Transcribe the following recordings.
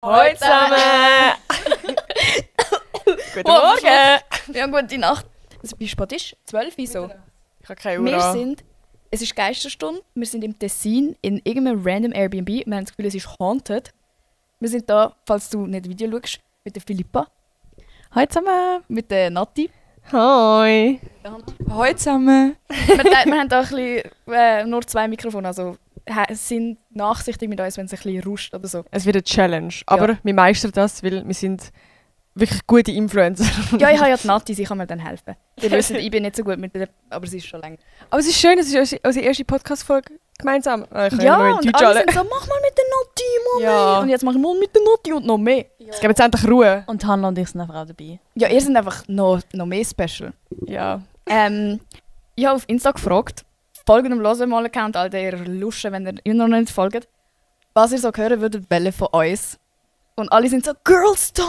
Hallo zusammen! Guten Morgen! Ja, gute Nacht. Also, wie spät ist 12 Uhr so? Ich habe keine Uhr an. Es ist Geisterstunde, wir sind im Tessin in irgendeinem random Airbnb. Wir haben das Gefühl, es ist haunted. Wir sind da, falls du nicht das Video schaust, mit der Philippa. Hallo zusammen! Mit der Nati. Hi! Hallo zusammen! Wir haben da ein bisschen, nur 2 Mikrofone, also sind nachsichtig mit uns, wenn es ein bisschen ruscht oder so. Es wird eine Challenge, aber wir meistern das, weil wir sind wirklich gute Influencer. Ja, ich habe ja die Nati, sie kann mir dann helfen. Ihr wisst, ich bin nicht so gut mit der, aber sie ist schon länger. Aber es ist schön, es ist unsere erste Podcast-Folge gemeinsam. Ja, und alle sind so, mach mal mit der Nati, Mami. Ja. Und jetzt machen wir mit der Nati und noch mehr. Ja. Es gibt jetzt endlich Ruhe. Und Hannah und ich sind einfach auch dabei. Ja, ihr seid einfach noch mehr special. Ja. Ich habe auf Insta gefragt, folgt dem Losemal-Account, all der Luschen, wenn ihr immer noch nicht folgt, was ihr so hören würdet wollen von uns. Und alle sind so, Girls Talk!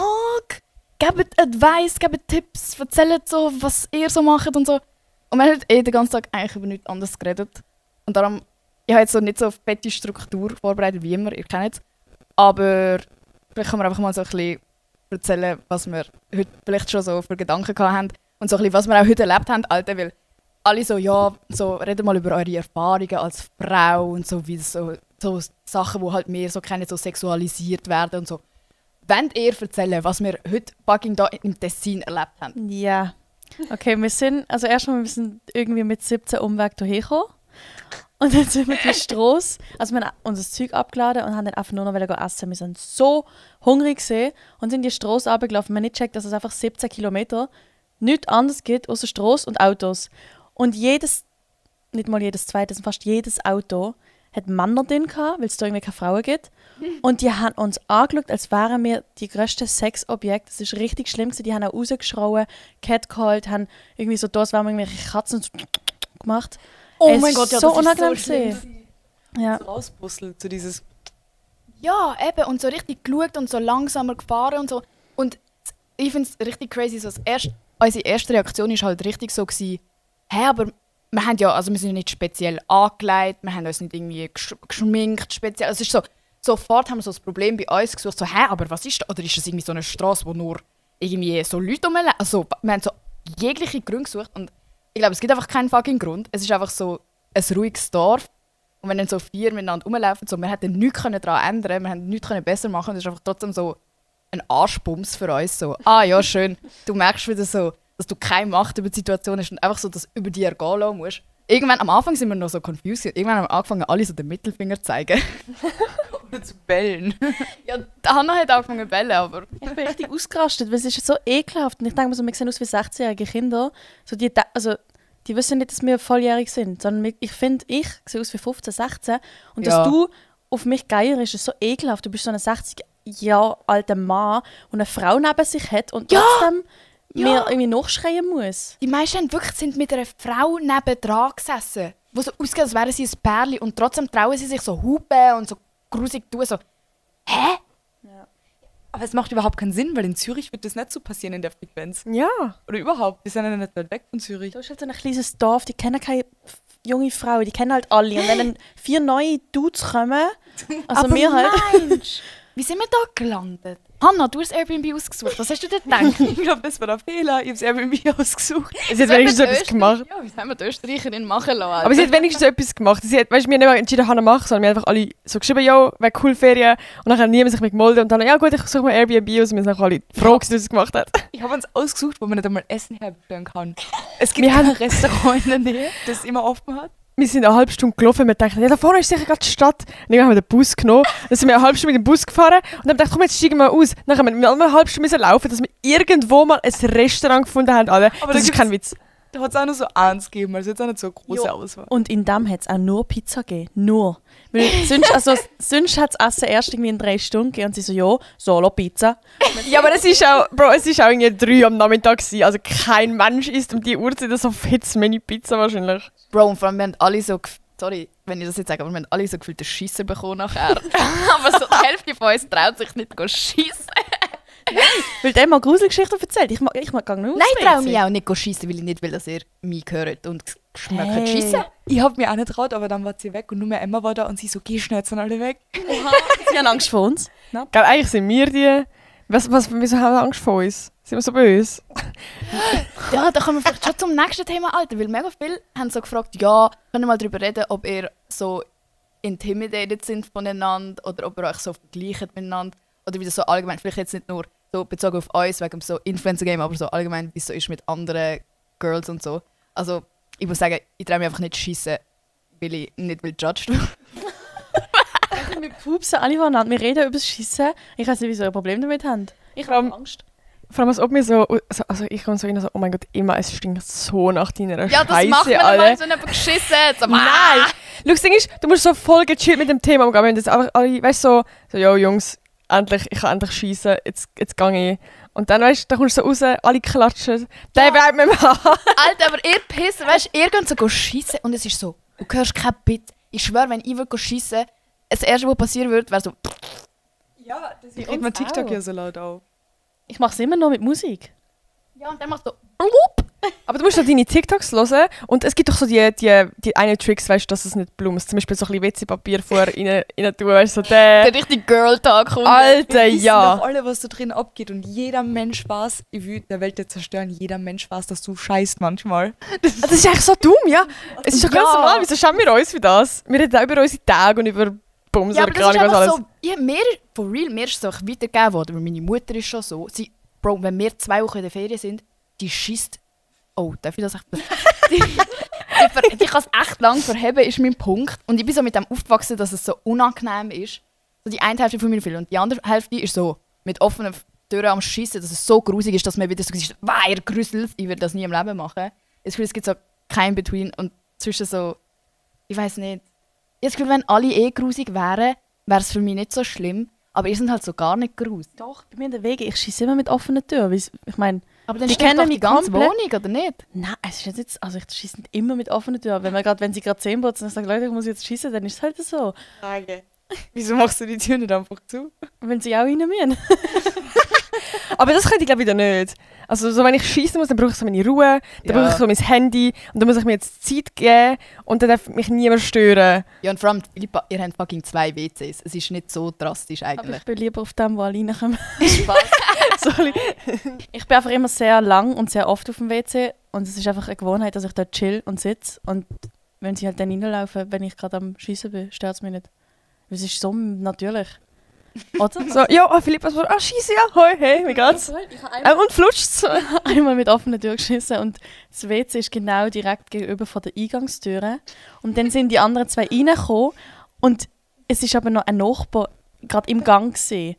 Gebt Advice, gebt Tipps, erzählt so, was ihr so macht und so. Und wir haben den ganzen Tag eigentlich über nichts anderes geredet. Und darum, ich habe jetzt so nicht so eine fette Struktur vorbereitet wie immer, ihr kennt es. Aber vielleicht können wir einfach mal so ein bisschen erzählen, was wir heute vielleicht schon so für Gedanken gehabt haben. Und so ein bisschen, was wir auch heute erlebt haben, Alter, weil alle so, ja, so, redet mal über eure Erfahrungen als Frau und so, wie so Sachen, die halt mehr so keine so sexualisiert werden und so. Wollt ihr erzählen, was wir heute fucking da im Tessin erlebt haben? Ja. Okay, wir sind irgendwie mit 17 Umweg hierher gekommen. Und dann sind wir die Strasse, also wir haben unser Zeug abgeladen und haben dann einfach nur noch essen. Wir sind so hungrig gesehen und sind die Strasse runtergelaufen. Wir haben nicht gecheckt, dass es einfach 17 Kilometer nichts anderes gibt, außer Strasse und Autos. Und nicht mal jedes zweite, sondern fast jedes Auto hat Männer drin gehabt, weil es da irgendwie keine Frauen gibt. Und die haben uns angeschaut, als wären wir die grössten Sexobjekte. Das war richtig schlimm gewesen. Die haben auch rausgeschrauen, catcalled, haben irgendwie so da, als wären wir irgendwelche Katzen so gemacht. Oh mein Gott, ja, so das ist unangenehm so schlimm. gewesen. Ja. So rausbusselt, so dieses... Ja, eben, und so richtig geschaut und so langsamer gefahren und so. Und ich finde es richtig crazy, so unsere erste Reaktion war halt richtig so gewesen, aber wir haben ja, also wir sind ja nicht speziell angelegt, wir haben uns nicht irgendwie geschminkt speziell. Es ist so, sofort haben wir so das Problem bei uns gesucht, so, aber was ist das? Oder ist das irgendwie so eine Straße, wo nur irgendwie so Leute rumlaufen? Also wir haben so jegliche Gründe gesucht und ich glaube, es gibt einfach keinen fucking Grund. Es ist einfach so ein ruhiges Dorf und wenn dann so 4 miteinander rumlaufen, so, wir hätten nichts daran ändern, wir hätten nichts besser machen können. Es ist einfach trotzdem so ein Arschbums für uns. So, ja, schön, du merkst wieder so, dass du keine Macht über die Situation hast und einfach so das über dir ergehen lassen musst. Irgendwann, am Anfang sind wir noch so confused. Irgendwann haben wir angefangen, alle so den Mittelfinger zu zeigen. Oder zu bellen. Ja, Hannah hat angefangen zu bellen, aber... Ich bin richtig ausgerastet, weil es ist so ekelhaft. Und ich denke mir so, wir sehen aus wie 16-jährige Kinder. So die wissen nicht, dass wir volljährig sind. Sondern ich finde, ich sehe aus wie 15, 16. Und dass du auf mich geierst, ist so ekelhaft. Du bist so ein 60 Jahre alter Mann, der eine Frau neben sich hat und trotzdem... mir irgendwie nachschreien muss. Die meisten sind mit einer Frau nebendran gesessen, die so ausgeht, als wären sie ein Pärchen und trotzdem trauen sie sich so hupen und so grusig tun. So, hä? Ja. Aber es macht überhaupt keinen Sinn, weil in Zürich wird das nicht so passieren in der Frequenz. Ja. Oder überhaupt. Wir sind ja nicht weit weg von Zürich. Da ist halt so ein kleines Dorf, die kennen keine junge Frau, die kennen halt alle. Und wenn dann 4 neue Dudes kommen, also aber wir halt... Mensch, wie sind wir da gelandet? Hannah, du hast Airbnb ausgesucht. Was hast du denn gedacht? Ich glaube, das war der Fehler. Ich habe es Airbnb ausgesucht. Sie hat wenigstens etwas gemacht. Ja, wie haben wir die Österreicherin machen lassen? Aber sie hat wenigstens etwas gemacht. Sie hat, weißt, wir haben nicht mehr entschieden, Hannah machen, sondern wir haben einfach alle so geschrieben, ja, wäre cool Ferien. Und dann hat niemand sich mehr gemeldet. Und dann, ja gut, ich suche mal Airbnb aus. Und wir sind auch alle froh, dass sie das gemacht hat. Ich habe uns ausgesucht, wo man nicht einmal Essen herbestellen kann. Es gibt ein Restaurant in der Nähe, das immer offen hat. Wir sind eine halbe Stunde gelaufen und wir dachten, ja, da vorne ist sicher gerade die Stadt. Und dann haben wir den Bus genommen. Dann sind wir eine halbe Stunde mit dem Bus gefahren und dann haben wir gedacht, komm, jetzt steigen wir aus. Dann haben wir eine halbe Stunde laufen, dass wir irgendwo mal ein Restaurant gefunden haben. Alle. Aber das ist kein Witz. Da hat es auch nur so eins gegeben, also jetzt auch nicht so eine große Auswahl. Und in dem hat es auch nur Pizza gegeben. Nur. Weil sonst hat es Essen erst irgendwie in 3 Stunden gegeben und sie so, ja, Solo-Pizza. Ja, aber es ist auch irgendwie 3 am Nachmittag gewesen. Also kein Mensch isst um die Uhrzeit so fetz Mini-Pizza wahrscheinlich. Bro, und vor allem, wir haben alle so... Sorry, wenn ich das jetzt sage, aber wir haben alle so gefühlt den Schisser bekommen nachher. Aber so die Hälfte von uns traut sich nicht zu schiessen. Weil der mal Gruselgeschichten erzählt. Ich mag gar nicht Nein, ich traue mich auch nicht zu schiessen, weil ich nicht will, dass ihr mich hört und geschmeckt schiessen. Ich habe mir auch nicht getraut, aber dann war sie weg und nur mehr Emma war da und sie so, geh schnell, jetzt sind alle weg. Sie haben Angst vor uns. Knapp. Gell, eigentlich sind wir die... Wieso haben wir Angst vor uns? Sind wir so böse? Ja, da kommen wir vielleicht schon zum nächsten Thema, Alter. Weil mega viele haben so gefragt, ja, können wir mal darüber reden, ob ihr so intimidated sind voneinander oder ob ihr euch so vergleicht miteinander. Oder wie das so allgemein, vielleicht jetzt nicht nur so bezogen auf uns, wegen so Influencer-Game, aber so allgemein, wie es so ist mit anderen Girls und so. Also, ich muss sagen, ich traue mich einfach nicht schiessen, weil ich nicht will judged werden. Wir pupsen alle voneinander. Wir reden über das Schiessen. Ich weiß nicht, wieso ihr ein Problem damit habt. Ich habe Angst. Vor allem, als ob mir so... Also ich komme so rein so, oh mein Gott, immer, es stinkt so nach deiner Ja, das Scheiße, macht man Alter. mal so jemand geschissen. So, Nein! Schau, das Ding ist, du musst so voll gechillt mit dem Thema umgehen. Wenn das einfach alle, weißt du, so, yo Jungs, ich kann endlich schiessen, jetzt gehe ich. Und dann, weißt du, da kommst du so raus, alle klatschen. Der bleibt mir mal. Alter, aber ihr pissen, weißt du, ihr geht so schiessen und es ist so, du hörst kein Bit. Ich schwöre, wenn ich schiessen, das erste, was passieren würde, wäre so... Ja, das Ich kriegt man TikTok ja so laut auf. Ich mache es immer noch mit Musik. Ja, und dann machst du... Aber du musst doch deine TikToks hören und es gibt doch so die einen Tricks, weißt du, dass es nicht blumst. Zum Beispiel so ein bisschen WC-Papier vorher rein tun, weißt du, so Der richtige Girl-Tag kommt. Alter, Wir wissen ja. doch alle, was da drin abgeht und jeder Mensch weiß, ich will der Welt jetzt zerstören, jeder Mensch weiß, dass du scheißt manchmal. Das ist eigentlich so dumm, ja. Es ist doch ganz Ja. normal, wieso schämen wir uns für das? Wir reden auch über unsere Tage und über Bums Ja, oder aber das ist gar nicht was einfach alles. so... Ja, for real, mir ist es auch weitergegeben worden, weil meine Mutter ist schon so. Bro, wenn wir 2 Wochen in der Ferien sind, die schießt... Oh, darf ich das echt... die kann es echt lang verheben, ist mein Punkt. Und ich bin so mit dem aufgewachsen, dass es so unangenehm ist. So die eine Hälfte von meiner Film. Und die andere Hälfte ist so mit offenen Türen am Schiessen, dass es so grusig ist, dass man wieder so sagt, wow, ihr grüsselt, ich würde das nie im Leben machen. Ich finde, es gibt so kein Between und zwischen so... Ich weiß nicht. Ich habe das Gefühl, wenn alle grusig wären, wäre es für mich nicht so schlimm. Aber ihr seid halt so gar nicht grusig. Doch, bei mir in der Wege. Ich schieße immer mit offenen Türen. Ich meine, Aber dann Die stimmt kennen doch die mich ganze komplett. Wohnung, oder nicht? nein, es ist jetzt, also ich schieße nicht immer mit offenen Türen. Wenn sie gerade 10 putzen und sagen, Leute, ich muss jetzt schießen, dann ist es halt so. Frage. Wieso machst du die Tür nicht einfach zu? Wenn sie auch rein müssen. Aber das könnte ich glaube wieder nicht. Also so, wenn ich schießen muss, dann brauche ich so meine Ruhe, dann Ja. brauche ich so mein Handy und dann muss ich mir jetzt Zeit geben und dann darf mich niemand stören. Ja, und vor allem, Philippa, ihr habt fucking 2 WCs. Es ist nicht so drastisch Aber eigentlich. ich bin lieber auf dem, wo alle reinkommen. Spaß. Sorry. Ich bin einfach immer sehr lang und sehr oft auf dem WC und es ist einfach eine Gewohnheit, dass ich dort chill und sitze und wenn sie halt dann reinlaufen, wenn ich gerade am Schießen bin, stört es mich nicht. Weil es ist so natürlich. Oder? So, ja, oh, Philipp, was war? Ah, scheiße, ja, hoi, hey, wie geht's? Ich habe Und flutscht's? einmal mit offenen Türen geschissen und das WC ist genau direkt gegenüber von der Eingangstüre. Und dann sind die anderen 2 reingekommen und es ist aber noch ein Nachbar gerade im Gang gesehen.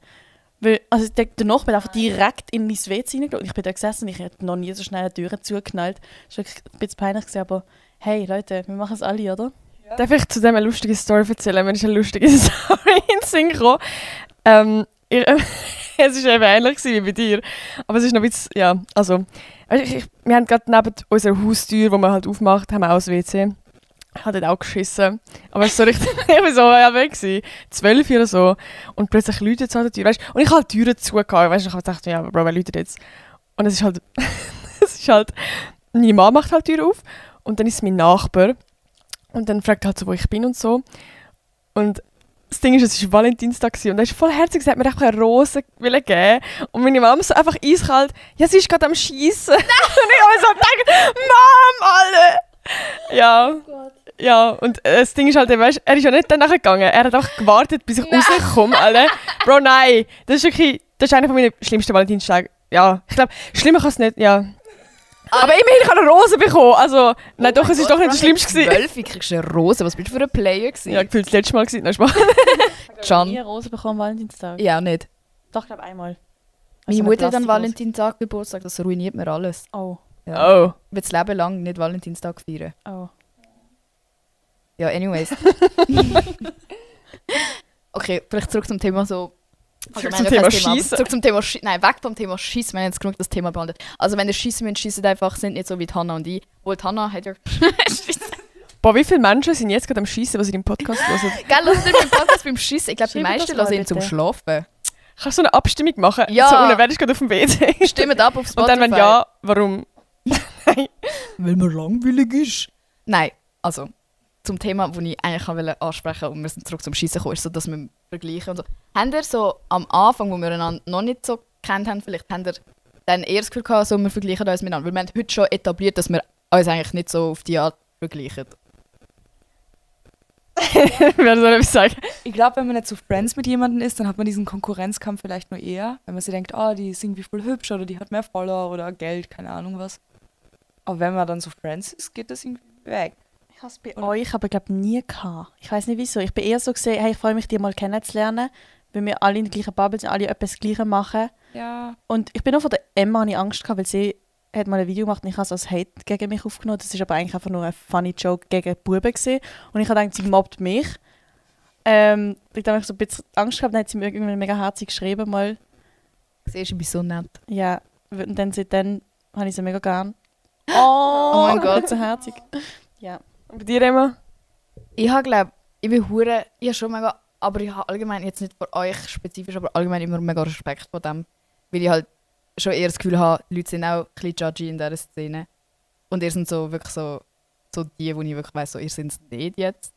Weil, also der Nachbar hat einfach direkt in mein WC reingeschaut und ich bin da gesessen und ich hätte noch nie so schnell eine Tür zugeknallt. Das war wirklich ein bisschen peinlich gewesen, aber hey Leute, wir machen es alle, oder? Darf ich zu dem eine lustige Story erzählen? Wenn ich eine lustige Story in den Sinn kam. Es war eben ähnlich wie bei dir. Aber es ist noch ein bisschen, ja, also... wir haben gerade neben unserer Haustür, die man halt aufmacht, haben wir auch ein WC. Ich habe dort auch geschissen. Aber es war so richtig... ich war so weg. 12 oder so. Und plötzlich läutet es an der Tür, weißt du? Und ich habe die Türen zugehört, weißt du? Ich habe gedacht, ja, Bro, wer läutet jetzt? Und es ist halt... es ist halt... Meine Mama macht halt die Tür auf. Und dann ist es mein Nachbar. Und dann fragt er halt so, wo ich bin und so. Und das Ding ist, es war Valentinstag und er ist voll herzig, er hat mir einfach eine Rose geben. Und meine Mama so einfach eiskalt, ja, sie ist gerade am Schießen. Und ich habe so gedacht, Mom, alle! Ja. Ja, und das Ding ist halt, weißt, er ist ja nicht danach gegangen. Er hat auch gewartet, bis ich rauskomme, alle. Bro, nein. Das ist wirklich, das ist einer von meinen schlimmsten Valentinstagen. Ja, ich glaube, schlimmer kann es nicht, ja. Aber immerhin, ich habe eine Rose bekommen. Also, nein, doch, es ist doch nicht das Schlimmste gewesen. 12 kriegst du eine Rose. Was bist du für ein Player gewesen? Ja, gefühlt das letzte Mal gewesen. Nein, Spaß. Can. Nie eine Rose bekommen am Valentinstag. Ja, nicht. Doch, ich glaube einmal. Meine Also Mutter hat eine an Valentinstag Geburtstag, das ruiniert mir alles. Oh, Ja. Oh. Ich will das Leben lang nicht Valentinstag feiern. oh. Ja, anyways. Okay, vielleicht zurück zum Thema so... Zurück wir zum haben ja Thema kein aber Schiessen. Zurück zum Thema Nein, weg vom Thema Schiessen. Wir haben jetzt genug das Thema behandelt. Also wenn ihr schiessen müsst, schiessen einfach, sind nicht so wie die Hannah und ich. Obwohl die Hannah hat ja... Boah, wie viele Menschen sind jetzt gerade am Schießen, was sie im Podcast hören? Gell, lasst ihr den Podcast beim Schiessen. Ich glaube, die Schreibt meisten das mal hören ihn zum bitte. Schlafen. Kannst du so eine Abstimmung machen? Ja. So, und dann werde ich gerade auf dem WC. Stimmt ab auf Und Spotify. dann, wenn ja, warum? Weil man langweilig ist. Nein, also zum Thema, das ich eigentlich ansprechen wollte, und wir sind zurück zum Schiessen gekommen, ist so, dass man vergleichen und so. Habt ihr so am Anfang, wo wir einander noch nicht so kennt haben, vielleicht habt ihr dann eher das Gefühl gehabt, so, wir vergleichen uns miteinander? Weil wir haben heute schon etabliert, dass wir uns eigentlich nicht so auf die Art vergleichen. Wer soll ich sagen? Ich glaube, wenn man nicht so Friends mit jemandem ist, dann hat man diesen Konkurrenzkampf vielleicht nur eher. Wenn man sich denkt, die ist irgendwie voll hübsch oder die hat mehr Follower oder Geld, keine Ahnung was. Aber wenn man dann so Friends ist, geht das irgendwie weg. Ich habe es bei euch aber glaube nie gehabt. Ich weiß nicht wieso. Ich bin eher so gesehen, hey, ich freue mich, die mal kennenzulernen, weil wir alle in der gleichen Bubble sind, alle etwas Gleiches machen. Ja. Und ich bin auch von der Emma hatte ich Angst gehabt, weil sie hat mal ein Video gemacht und ich habe es als Hate gegen mich aufgenommen. Das ist aber eigentlich einfach nur ein funny Joke gegen die Buben gewesen. Und ich habe gedacht, sie mobbt mich. Ich habe so ein bisschen Angst gehabt, dann hat sie mir irgendwie mega herzig geschrieben mal. Siehst du, ich bin so nett. Ja, und dann seitdem habe ich sie mega gern. Oh mein Gott. so herzig. Ja. Und bei dir, Emma? Ich habe schon mega, aber ich habe allgemein, jetzt nicht für euch spezifisch, aber allgemein immer mega Respekt vor dem, weil ich halt schon eher das Gefühl habe, Leute sind auch ein bisschen judgy in dieser Szene. Und ihr sind so wirklich so die, wo ich wirklich weiss, so, ihr seid es nicht jetzt.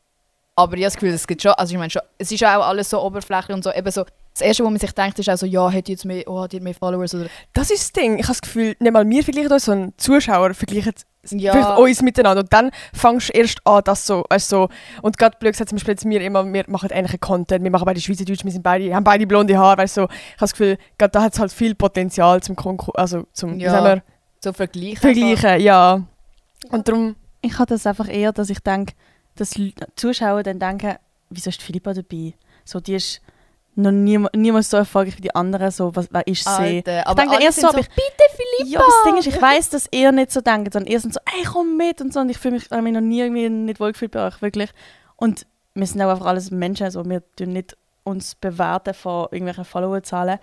Aber ich habe das Gefühl, es gibt schon, also ich meine schon, es ist auch alles so oberflächlich und so, eben so, das Erste, wo man sich denkt, ist auch so, ja, hat die jetzt mehr, hat die mehr Followers oder... Das ist das Ding. Ich habe das Gefühl, nicht mal wir vergleichen uns, sondern Zuschauer vergleichen Ja. vielleicht uns miteinander. Und dann fängst du erst an, das so, also, und gerade blöd gesagt, zum Beispiel jetzt wir machen ähnlichen Content, wir machen beide Schweizerdeutsch, haben beide blonde Haare, weißt du, so. Ich habe das Gefühl, gerade da hat es halt viel Potenzial zum wie sagen wir, so vergleichen. vergleichen, ja. Und darum... Ich habe das einfach eher, dass ich denke, dass die Zuschauer dann denken, wieso ist Philippa dabei? So, die ist noch niemals so erfolgreich wie die anderen, so, wer ist sie? Alter, Ich aber denke alle erst sind so, aber so, bitte Philippa! ja, das Ding ist, ich weiss, dass ihr nicht so denkt, sondern ihr sind so, ey, komm mit und so. Und ich fühle mich, habe mich noch nie irgendwie nicht wohlgefühlt bei euch, wirklich. Und wir sind auch einfach alles Menschen, also wir tun nicht uns bewerten von irgendwelchen Followerzahlen.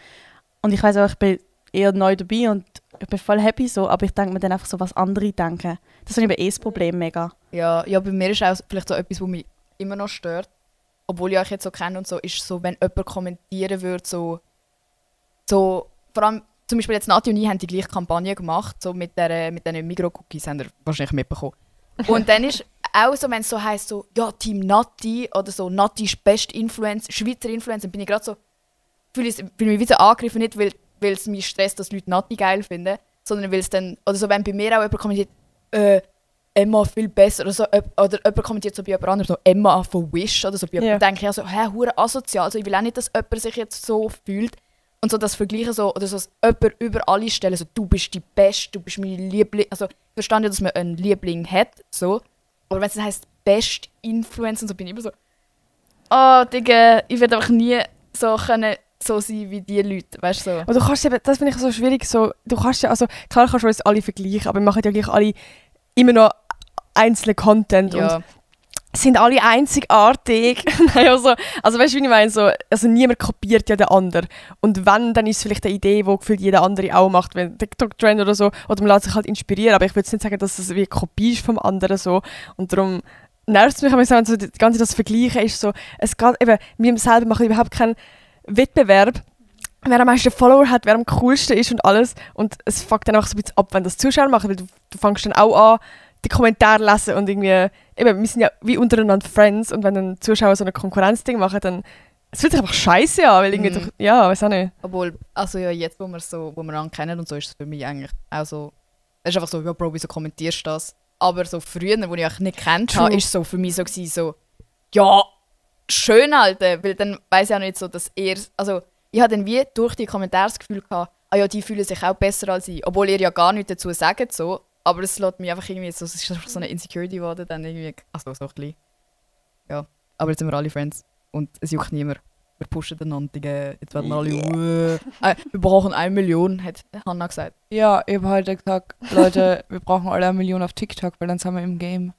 Und ich weiss auch, ich bin eher neu dabei und ich bin voll happy so, aber ich denke mir dann einfach so, was andere denken. Das ist eben das Problem mega. Ja, bei mir ist auch vielleicht so etwas, was mich immer noch stört, obwohl ich euch jetzt so kenne und so, ist so, wenn jemand kommentieren würde, so vor allem, zum Beispiel jetzt Nati und ich haben die gleiche Kampagne gemacht, so mit diesen Migros-Cookies, haben ihr wahrscheinlich mitbekommen. Und dann ist auch so, wenn es so heisst, so, ja, Team Nati oder so, Nati ist best Schweizer Influencer, bin ich gerade so, fühle mich wie so angegriffen, nicht weil es mich stresst, dass Leute Nati geil finden, sondern weil es dann, oder so, wenn bei mir auch jemand kommentiert, Emma viel besser, oder so, oder jemand kommentiert so bei jemand anderem, so Emma von Wish, oder so, Ja. denke ich auch so, hure asozial, also ich will auch nicht, dass jemand sich jetzt so fühlt, und so das Vergleichen so, oder so, dass jemand über alle stellen, so, du bist die Beste, du bist mein Liebling, also ich verstehe ja, dass man einen Liebling hat, so, aber wenn es dann heisst, Best Influencer, so bin ich immer so, Digga, ich werde einfach nie so können, so sein wie die Leute, weißt du, so. Aber du kannst eben, das finde ich so schwierig, so, du kannst ja, also klar kannst du uns alle vergleichen, aber wir machen ja gleich alle immer noch einzelnen Content Ja. und sind alle einzigartig. Nein, also weißt du, wie ich meine? So, also niemand kopiert ja den anderen. Und wenn, dann ist es vielleicht eine Idee, die gefühlt jeder andere auch macht, wenn TikTok-Trend oder so, oder man lässt sich halt inspirieren, aber ich würde nicht sagen, dass es wie eine Kopie ist vom anderen so. Und darum nervt es mich, wenn so das ganze das Vergleichen ist so, es geht eben, wir selber machen überhaupt keinen Wettbewerb, wer am meisten Follower hat, wer am coolsten ist und alles. Und es fuckt dann auch so ein bisschen ab, wenn das Zuschauer machen, weil du fängst dann auch an, die Kommentare lesen und irgendwie, eben, wir sind ja wie untereinander Friends und wenn dann Zuschauer so ein Konkurrenzding machen, dann es fühlt sich einfach scheiße an, weil irgendwie, ja, weiß auch nicht. Obwohl, also ja, jetzt, wo wir an kennen und so, ist es für mich eigentlich auch so, es ist einfach so, ja Bro, wieso kommentierst du das? Aber so früher, wo ich euch nicht kennt habe, ist so für mich so gewesen, so, ja, schön, Alter, weil dann weiss ich auch nicht so, dass ihr, also ich hatte dann wie durch die Kommentare das Gefühl gehabt, ja, die fühlen sich auch besser als ich, obwohl ihr ja gar nichts dazu sagt, so. Aber es lässt mich einfach irgendwie so, es ist einfach so eine Insecurity geworden, dann irgendwie, also so ein bisschen. Ja, aber jetzt sind wir alle Friends und es juckt niemand. Wir pushen einander, jetzt werden alle, wir brauchen 1 Million, hat Hannah gesagt. Ja, ich habe heute gesagt, Leute, wir brauchen alle 1 Million auf TikTok, weil dann sind wir im Game.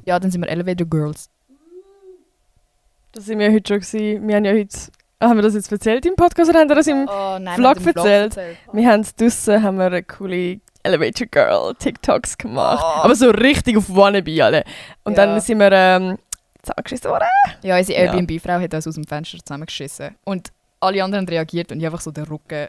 Ja, dann sind wir Elevator Girls. Das sind wir heute schon gewesen. Wir haben ja heute, haben wir das jetzt erzählt im Podcast oder haben wir das im Vlog erzählt? Wir haben draussen haben wir eine coole Elevator Girl TikToks gemacht. Aber so richtig auf Wannabe alle. Und dann sind wir zusammengeschissen worden. Ja, unsere Airbnb-Frau hat uns aus dem Fenster zusammengeschissen. Und alle anderen haben reagiert und ich einfach so den Rücken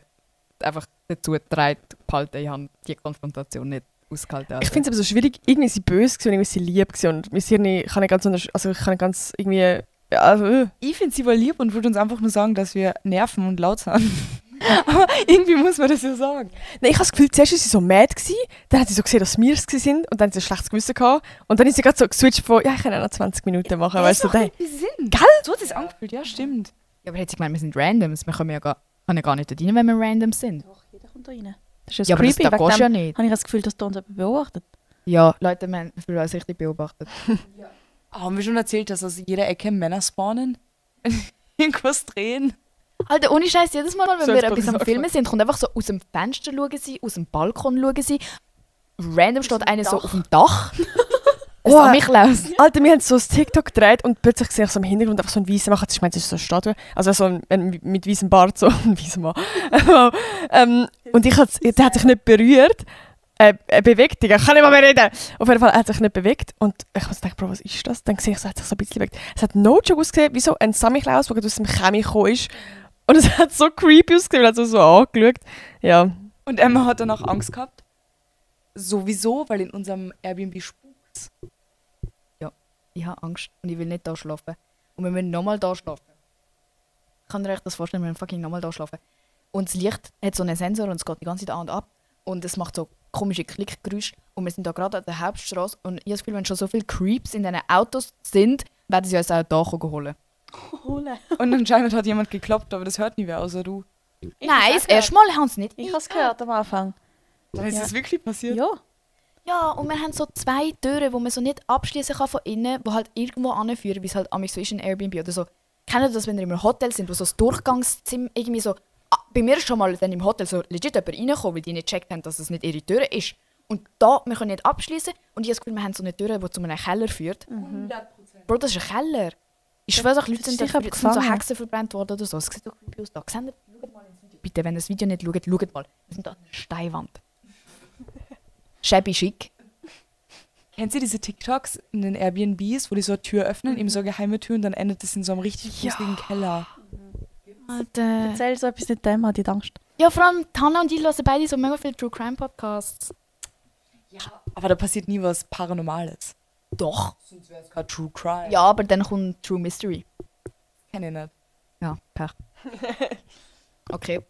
einfach dazu getragen, behalten. Ich habe die Konfrontation nicht ausgehalten. Ich finde es aber so schwierig, irgendwie sie böse gewesen und irgendwie sie lieb gewesen. Und ich kann nicht ganz irgendwie Ja, also, Ich finde sie wohl lieb und würde uns einfach nur sagen, dass wir nerven und laut sind. Aber irgendwie muss man das ja sagen. Nein, ich habe das Gefühl, zuerst war sie so mad, dann hat sie so gesehen, dass wir es sind und dann hat sie ein schlechtes Gewissen gehabt. Und dann ist sie gerade so geswitcht von, ja, ich kann ja noch 20 Minuten machen, weißt du, Wir sind. Gell? So hat es angefühlt, ja, stimmt. Ja, aber hat sie gemeint, wir sind Randoms. Wir können ja gar nicht dort rein, wenn wir Randoms sind. Doch, jeder kommt da rein. Das ist Ja, aber das creepy, da wegen gehst du ja dem nicht. habe ich das Gefühl, dass da uns jemand beobachtet. Ja, Leute, wir fühlen uns richtig beobachtet. Haben wir schon erzählt, dass aus jeder Ecke Männer spawnen? Irgendwas drehen? Alter, ohne Scheiß, jedes Mal, wenn So wir hat's etwas am gesagt. Filmen sind, kommt einfach so aus dem Fenster schauen sie, aus dem Balkon schauen sie. Random steht einer so auf dem Dach. Oh, Samichlaus. Alter, wir haben so ein TikTok gedreht und plötzlich sehe ich so im Hintergrund einfach so einen weißen Mann. Ich meine, das ist so eine Statue. Also so ein mit weißem Bart, so ein weißer Mann. Und der hat sich nicht berührt. Bewegt, Digga. Ich kann nicht mal mehr reden. Auf jeden Fall, er hat sich nicht bewegt. Und ich habe gedacht, Bro, was ist das? Dann sehe ich, es hat sich so ein bisschen bewegt. Es hat no joke ausgesehen, wie so ein Samichlaus, der gerade aus dem Chemie gekommen ist. Und es hat so creepy ausgesehen, weil er so angeschaut. Ja. Und Emma hat dann auch Angst gehabt. Sowieso, weil in unserem Airbnb spukt's. Ich habe Angst und ich will nicht da schlafen. Und wir müssen nochmal da schlafen. Kann ihr euch das vorstellen, wir müssen fucking nochmal da schlafen. Und das Licht hat so einen Sensor und es geht die ganze Zeit an und ab. Und es macht so komische Klickgeräusche. Und wir sind da gerade an der Hauptstraße. Und ich habe das Gefühl, wenn schon so viele Creeps in diesen Autos sind, werden sie uns auch da holen. Und anscheinend hat jemand geklopft, aber das hört nie wer außer du. Nein, das erste Mal haben sie nicht. Ich habe es gehört am Anfang. Dann ist Ja. das wirklich passiert? Ja. Ja, und wir haben so 2 Türen, die man so nicht abschließen kann von innen, die halt irgendwo anführen, wie es halt amigs so ist in Airbnb oder so. Kennt ihr das, wenn ihr in einem Hotel sind, wo so das Durchgangszimmer irgendwie so... bei mir ist schon mal dann im Hotel so legit jemand reingekommen, weil die nicht gecheckt haben, dass es nicht ihre Tür ist. Und da, wir können nicht abschließen und ich habe das Gefühl, wir haben so eine Tür, die zu einem Keller führt. 100%. Bro, das ist ein Keller. Ich schwöre euch, Leute sind, sicher sind so gefangen. Hexen verbrannt worden oder so. Es sieht doch creepy aus da. Seht ihr? Schaut mal ins Video. Bitte, wenn ihr das Video nicht schaut, schaut mal. Wir sind da an einer Steinwand. Shabby chic. Kennt ihr diese TikToks in den Airbnbs, wo die so eine Tür öffnen, eben so eine geheime Tür und dann endet es in so einem richtig gruseligen Keller? Alter. Erzähl so etwas nicht dem, hat die Angst. Ja, vor allem Hannah und ich hören beide so mega viele True Crime Podcasts. Aber da passiert nie was Paranormales. Doch. Sonst wäre es kein True Crime. Ja, aber dann kommt True Mystery. Kenn ich nicht. Ja, Pech. Okay.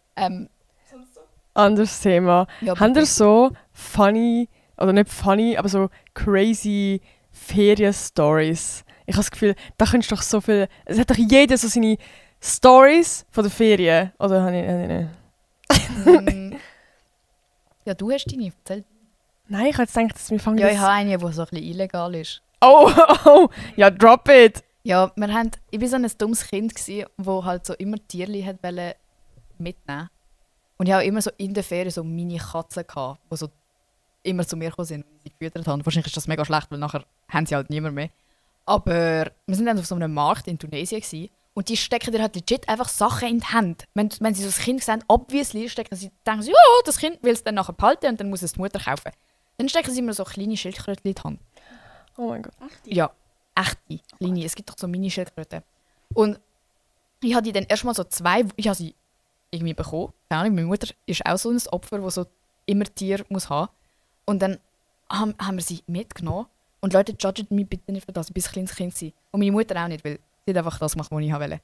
Anderes Thema. Ja, Habt ihr so funny, oder nicht funny, aber so crazy Ferien-Stories? Ich habe das Gefühl, da könntest du doch so viel... Es hat doch jeder so seine Stories von der Ferien. Oder habe ich nicht? Ja, du hast deine. Erzähl. Nein, ich habe jetzt gedacht, dass wir fangen Ja, ich das... habe eine, die so ein bisschen illegal ist. Oh, oh, ja, drop it! Ja, ich war so ein dummes Kind, das halt so immer Tierchen mitnehmen wollte. Und ich habe immer so in der Ferien so meine Katzen gehabt, die so immer zu mir gekommen sind und sie gefüttert haben. Wahrscheinlich ist das mega schlecht, weil nachher haben sie halt niemand mehr. Aber wir sind dann auf so einem Markt in Tunesien gewesen, und die stecken dir halt legit einfach Sachen in die Hand. Wenn sie so das Kind sehen, obviously denken sie, ja, das Kind will es dann nachher behalten und dann muss es die Mutter kaufen. Dann stecken sie immer so kleine Schildkröten in die Hand. Oh mein Gott. Ja, echte, kleine. Es gibt doch so Mini-Schildkröten. Und ich habe die dann erstmal so 2, ich habe sie irgendwie bekommen. Keine Ahnung, meine Mutter ist auch so ein Opfer, das so immer Tier muss haben. Und dann haben wir sie mitgenommen. Und Leute, judgen mich bitte nicht für das, ich bin ein kleines Kind sein. Und meine Mutter auch nicht, weil sie hat einfach das gemacht, was ich wollte.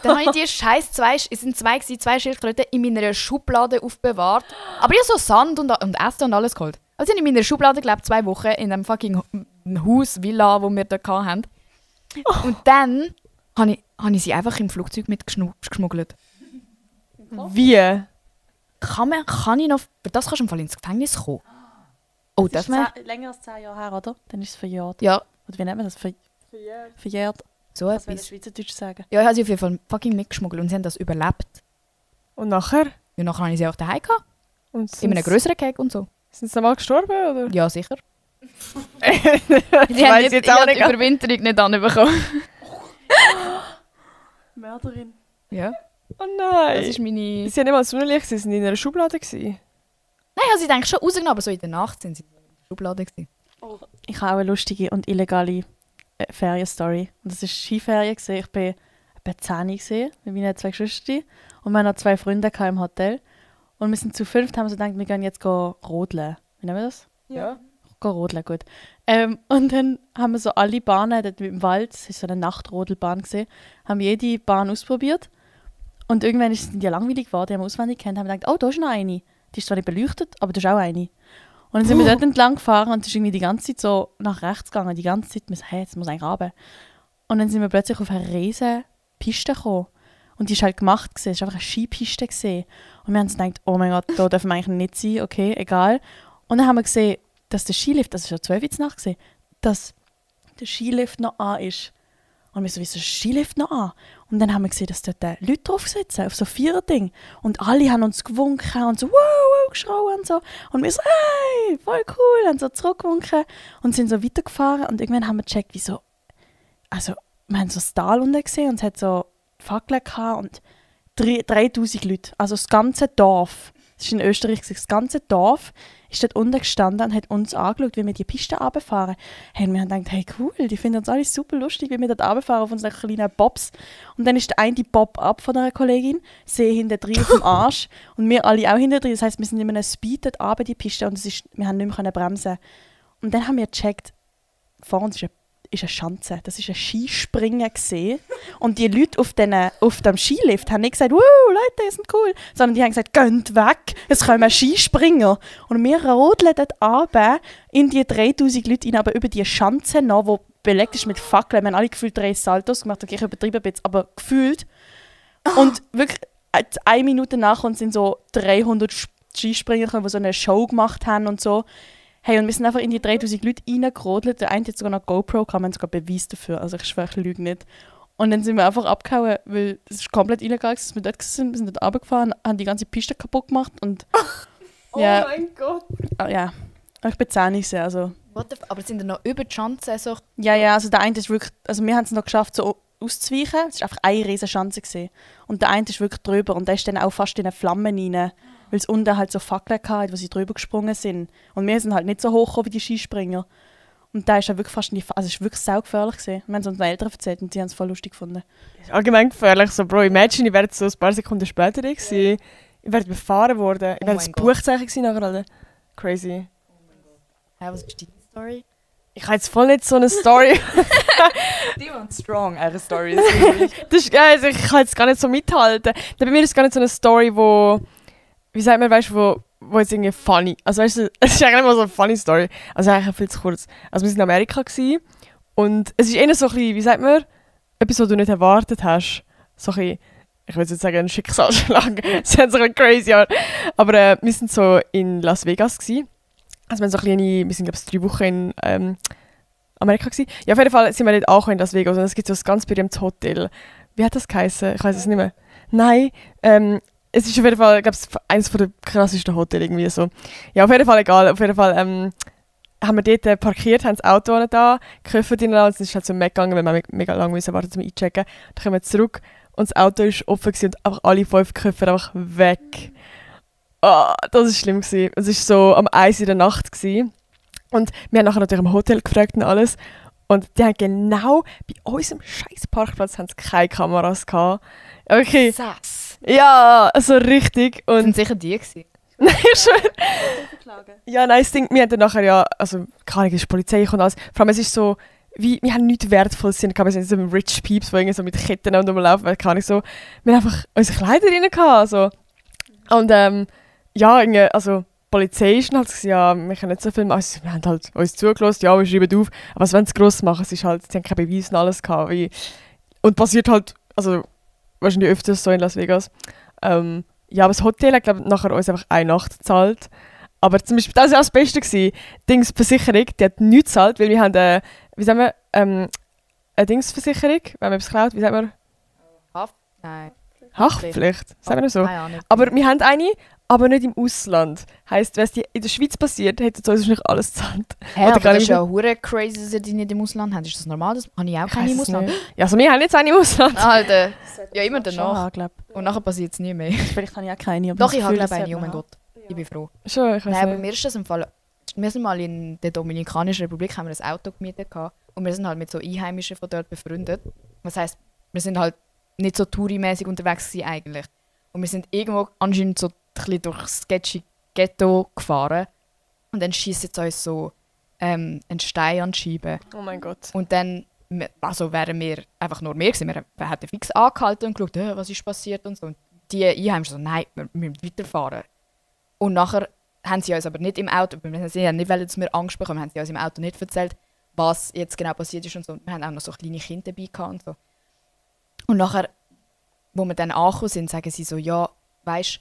Dann habe ich die scheiß es sind 2 Schildkröten in meiner Schublade aufbewahrt. Aber ich habe so Sand und Äste und alles geholt. Also ich habe in meiner Schublade gelebt 2 Wochen in einem fucking Haus, Villa, wo wir da hatten. Und dann habe ich sie einfach im Flugzeug mitgeschmuggelt. Wie? Kann ich noch... Für das kannst du im Fall ins Gefängnis kommen. Oh, darf man? Länger als 10 Jahre her, oder? Dann ist es verjährt. Ja, Oder wie nennt man das? Verjährt. so Was will etwas. ich Schweizerdeutsch sagen? Ja, ich habe sie auf jeden Fall fucking mitgeschmuggelt und sie haben das überlebt. Und nachher? Und nachher habe ich sie auch daheim gehabt. Und In einem grösseren Cake und so. Sind sie mal gestorben, oder? Ja, sicher. Ich Die haben weiss nicht, jetzt ich auch habe die nicht. Überwinterung nicht anbekommen. Mörderin. Ja, Oh das nein. ist meine... Sie waren nicht mal Sonnenlicht, sie waren in einer Schublade. Gewesen. Nein, ich habe sie denke schon rausgenommen, aber so in der Nacht sind sie in der Schublade gewesen. Ich habe auch eine lustige und illegale Ferienstory. Und das war Skiferien. Ich war etwa 10 gewesen, mit meinen 2 Geschwistern. Und wir hatten noch 2 Freunde im Hotel. Und wir sind zu 5, haben so gedacht, wir gehen jetzt rodeln. Wie nennen wir das? Ja. rodeln, gut. Und dann haben wir so alle Bahnen dort im Wald, es war so eine Nachtrodelbahn gesehen, haben jede Bahn ausprobiert. Und irgendwann ist es ja langweilig geworden, die haben wir auswendig gekannt, haben wir gedacht, oh, da ist noch eine. Die ist zwar nicht beleuchtet, aber da ist auch eine. Und dann sind wir dort entlang gefahren und es ist irgendwie die ganze Zeit so nach rechts gegangen. Die ganze Zeit, wir so, hey, jetzt muss eigentlich runter. Und dann sind wir plötzlich auf eine riesige Piste gekommen. Und die ist halt gemacht gewesen. Es war einfach eine Skipiste gewesen. Und wir haben uns gedacht, oh mein Gott, da dürfen wir eigentlich nicht sein, okay, egal. Und dann haben wir gesehen, dass der Skilift, das war ja 12 Uhr nachts gesehen, dass der Skilift noch an ist. Und wir so, wieso ist der Skilift noch an? Und dann haben wir gesehen, dass dort Leute drauf sitzen, auf so 4er-Ding. Und alle haben uns gewunken und so, wow, wow, geschrauen und so. Und wir so, hey, voll cool, haben so zurückgewunken und sind so weitergefahren. Und irgendwann haben wir gecheckt, wieso, also, wir haben so das Tal unten gesehen und es hat so Fackeln gehabt und 3000 Leute, also das ganze Dorf. Das war in Österreich, das ganze Dorf ist dort unten gestanden und hat uns angeschaut, wie wir die Piste runterfahren. Hey, und wir haben gedacht, hey cool, die finden uns alle super lustig, wie wir dort runterfahren auf unseren kleinen Bobs. Und dann ist der eine Bob ab von einer Kollegin, sie hinten drin auf dem Arsch und wir alle auch hinten drin. Das heisst, wir sind in einem Speed dort runter, die Piste, und wir haben nicht mehr bremsen. Und dann haben wir gecheckt, vor uns ist eine Schanze. Das ist ein Skispringen gesehen. Und die Leute auf dem Skilift haben nicht gesagt, wow, Leute, die sind cool, sondern die haben gesagt, geht weg, es kommen Skispringer. Und wir rodeln dort runter in die 3000 Leute rein, aber über die Schanze noch, die belegt ist mit Fackeln. Wir haben alle gefühlt 3 Saltos gemacht, okay, ich übertreibe ein bisschen, aber gefühlt. Und wirklich, 1 Minute nach uns sind so 300 Skispringer gekommen, die so eine Show gemacht haben und so. Hey, und wir sind einfach in die 3000 Leute reingerodelt. Der eine hat sogar noch GoPro, kann man sogar Beweis dafür. Also ich schwöre, ich lüge nicht. Und dann sind wir einfach abgehauen, weil es ist komplett illegal, dass wir dort sind. Wir sind dort runtergefahren, haben die ganze Piste kaputt gemacht und... Ja. Oh mein Gott. Ja, ich bin 10 gewesen, also... Aber sind da noch über die Schanze so... Ja, also der eine ist wirklich... Also wir haben es noch geschafft, so auszuweichen. Es war einfach eine riesige Schanze gewesen. Und der eine ist wirklich drüber und der ist dann auch fast in eine Flamme rein. Weil es unten halt so Fackeln hatte, wo sie drüber gesprungen sind. Und wir sind halt nicht so hoch wie die Skispringer. Und da ist ja wirklich fast in die also es war wirklich saugefährlich gewesen. Wir haben es unseren Eltern erzählt und die haben es voll lustig gefunden. Das ist allgemein gefährlich. So, Bro, imagine, ich wäre so ein paar Sekunden später da gewesen. Ich wäre befahren worden. Ich wäre das Buchzeichen gewesen nachher, Alter. Crazy. Was ist deine Story? Ich habe jetzt voll nicht so eine Story. Die waren strong, eure Stories. Das ist geil, also ich kann jetzt gar nicht so mithalten. Bei mir ist es gar nicht so eine Story, wo... Wie sagt man, weißt du, wo jetzt irgendwie funny... Also weißt du, es ist eigentlich immer so eine funny Story. Also eigentlich viel zu kurz. Also wir waren in Amerika gewesen, und es ist eher so ein bisschen, wie sagt man, etwas, was du nicht erwartet hast. So ein bisschen, ich würde jetzt sagen, ein Schicksalsschlag. Das ist so ein bisschen crazy, aber wir sind so in Las Vegas gewesen. Also wir sind glaube ich 3 Wochen in Amerika gewesen. Ja, auf jeden Fall sind wir nicht angekommen in Las Vegas, und es gibt so ein ganz berühmtes Hotel. Wie hat das geheißen? Ich weiß es nicht mehr. Nein, es ist auf jeden Fall, glaube ich, eines der krassesten Hotels irgendwie so. Ja, auf jeden Fall egal. Auf jeden Fall haben wir dort parkiert, haben das Auto da, Koffer drin, und es ist halt so weggegangen, weil wir mega lange warten zum Einchecken. Dann kommen wir zurück und das Auto war offen gewesen, und einfach alle 5 Koffer einfach weg. Oh, das war schlimm gewesen. Es war so am 1 in der Nacht gewesen. Und wir haben nachher natürlich im Hotel gefragt und alles. Und die haben genau bei unserem scheiß Parkplatz keine Kameras gehabt. Okay. Sass. Ja, so richtig. Und Sind sicher die gewesen. nein, ich schwöre. Ja, nein, das Ding, wir haben dann nachher ja, also keine Ahnung, es ist Polizei und alles. Vor allem, es ist so, wie, wir haben nichts Wertvolles drin gehabt. Wir sind so Rich Peeps, die irgendwie so mit Ketten und rumlaufen, weil keine Ahnung, so. Wir haben einfach unsere Kleider drin gehabt, so. Und ja, irgendwie, also die Polizei ist halt gesagt, ja, wir können nicht so viel machen. Also, wir haben halt uns zugelassen, ja, wir schreiben auf. Aber was wollen sie gross machen? Es ist halt, sie haben keine Beweise und alles gehabt. Und passiert halt, also wahrscheinlich öfters so in Las Vegas. Ja, aber das Hotel hat, glaube ich, nachher uns einfach eine Nacht gezahlt. Aber zum Beispiel, das war auch das Beste gewesen. Die Versicherung, die hat nichts gezahlt, weil wir haben, wie sagen wir, eine Dingsversicherung, wenn man etwas klaut, wie sagt man? Nein. Haftpflicht, sagen wir so. Keine Ahnung. Aber wir haben eine, aber nicht im Ausland. Heisst, wenn es in der Schweiz passiert, hätte es uns wahrscheinlich alles gezahlt. Hä, aber das ist ja hure crazy, dass ihr die nicht im Ausland habt. Ist das normal? Das habe ich auch keine im Ausland. Ja, also wir haben jetzt eine im Ausland. Alter. Ja, immer danach. Schon, glaub. Und nachher passiert es nie mehr. Vielleicht habe ich auch keine. Aber Doch, das ich habe Gefühl, glaube das eine, oh hat mein man Gott. Ich bin froh. Schon, ich weiß Nein, aber nicht. mir ist das im Fall... Wir sind mal in der Dominikanischen Republik, haben wir ein Auto gemietet gehabt, und wir sind halt mit so Einheimischen von dort befreundet. Das heisst, wir sind halt nicht so tourimäßig unterwegs gewesen eigentlich. Und wir sind irgendwo anscheinend so ein bisschen durch das sketchy Ghetto gefahren. Und dann schießt jetzt uns so einen Stein an die Scheibe. Oh mein Gott. Und dann also wären wir einfach nur mehr gewesen. Wir hätten fix angehalten und geschaut, was ist passiert und so. Und die Einheimischen so, nein, wir müssen weiterfahren. Und nachher haben sie uns aber nicht im Auto, sie haben nicht wollen, dass wir Angst bekommen, haben sie uns im Auto nicht erzählt, was jetzt genau passiert ist und so. Wir haben auch noch so kleine Kinder dabei gehabt und so. Und nachher, wo wir dann angekommen sind, sagen sie so, ja, weisst,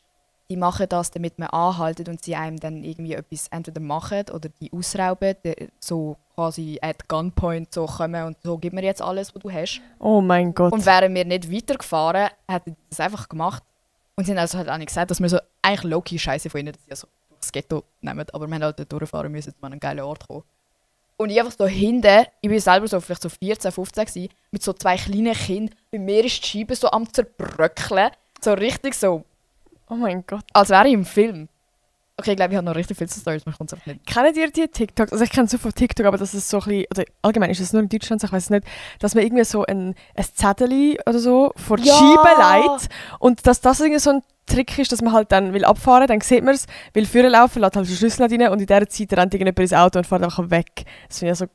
die machen das, damit wir anhalten und sie einem dann irgendwie etwas entweder machen oder die ausrauben, so quasi at Gunpoint so kommen und so, gib mir jetzt alles, was du hast. Oh mein Gott. Und wären wir nicht weitergefahren, hätten sie das einfach gemacht. Und sie haben also halt auch nicht gesagt, dass wir so eigentlich low-key scheiße von ihnen, dass sie also durchs Ghetto nehmen, aber wir haben halt dort durchfahren müssen, um an einen geilen Ort zu kommen. Und ich einfach so hinten, ich war selber so vielleicht so 14, 15 gewesen, mit so 2 kleinen Kindern, bei mir ist die Scheibe so am zerbröckeln, so richtig so, Oh mein Gott. als wäre ich im Film. Okay, ich glaube, ich habe noch richtig viele Storys, man kommt es einfach nicht. Kennt ihr die TikToks? Also ich kenne so von TikTok, aber das ist so ein bisschen, oder allgemein ist es nur in Deutschland, ich weiß nicht, dass man irgendwie so ein Zettel oder so vor die Ja! Scheibe legt und dass das irgendwie so ein Trick ist, dass man halt dann will abfahren, dann sieht man es, will führen laufen, lässt halt den Schlüssel nicht rein und in dieser Zeit rennt irgendjemand ins Auto und fährt einfach weg. Das finde ich ja so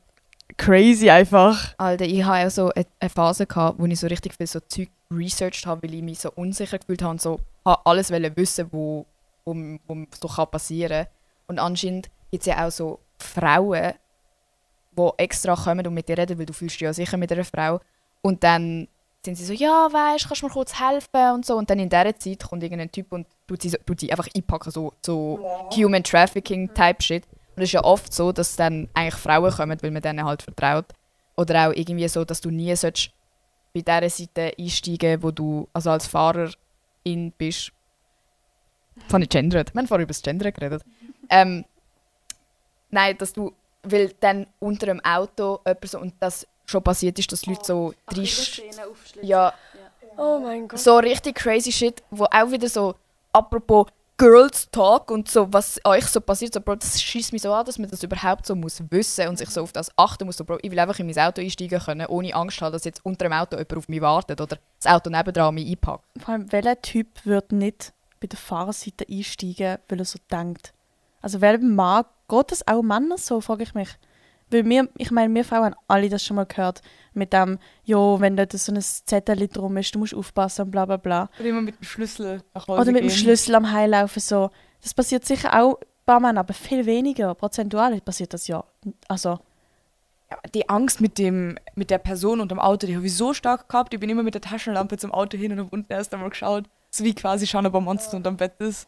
crazy einfach. Alter, ich hatte auch so eine Phase, wo ich so richtig viel so Zeug researched habe, weil ich mich so unsicher gefühlt habe und so alles wissen, wo so passieren kann. Und anscheinend gibt es ja auch so Frauen, die extra kommen und mit dir reden, weil du fühlst dich ja sicher mit einer Frau. Und dann sind sie so, ja, weisst, kannst du mir kurz helfen und so. Und dann in dieser Zeit kommt irgendein Typ und tut sie einfach einpacken, so Human Trafficking Type Shit. Und es ist ja oft so, dass dann eigentlich Frauen kommen, weil man denen halt vertraut. Oder auch irgendwie so, dass du nie sollst bei dieser Seite einsteigen, wo du also als Fahrerin bist. Das habe ich gendert. Wir haben vorher über das Gendern geredet. Nein, dass du, weil dann unter dem Auto jemand so, und das schon passiert ist, dass Leute so ja, Oh mein Gott. so richtig crazy Shit, wo auch wieder so, apropos Girls Talk und so, was euch so passiert, so, Bro, das schießt mich so an, dass man das überhaupt so muss wissen und sich so auf das achten muss. So, Bro, ich will einfach in mein Auto einsteigen können, ohne Angst haben, dass jetzt unter dem Auto jemand auf mich wartet oder das Auto nebendran mich einpackt. Vor allem, welcher Typ würde nicht bei der Fahrerseite einsteigen, weil er so denkt? Also welchem Mann geht das auch Männer so, frage ich mich. Weil wir Frauen haben alle das schon mal gehört, mit dem, jo, wenn dort so ein Zettel drum ist, du musst aufpassen und bla bla bla. Oder immer mit dem Schlüssel nach Hause Oder mit dem gehen. Schlüssel am Heilaufen so. Das passiert sicher auch bei Männern, aber viel weniger. Prozentual passiert das ja. Also, Ja, die Angst mit der Person und dem Auto, die habe ich so stark gehabt. Ich bin immer mit der Taschenlampe zum Auto hin und habe unten erst einmal geschaut. So wie quasi schauen, ob ein Monster unterm Bett ist.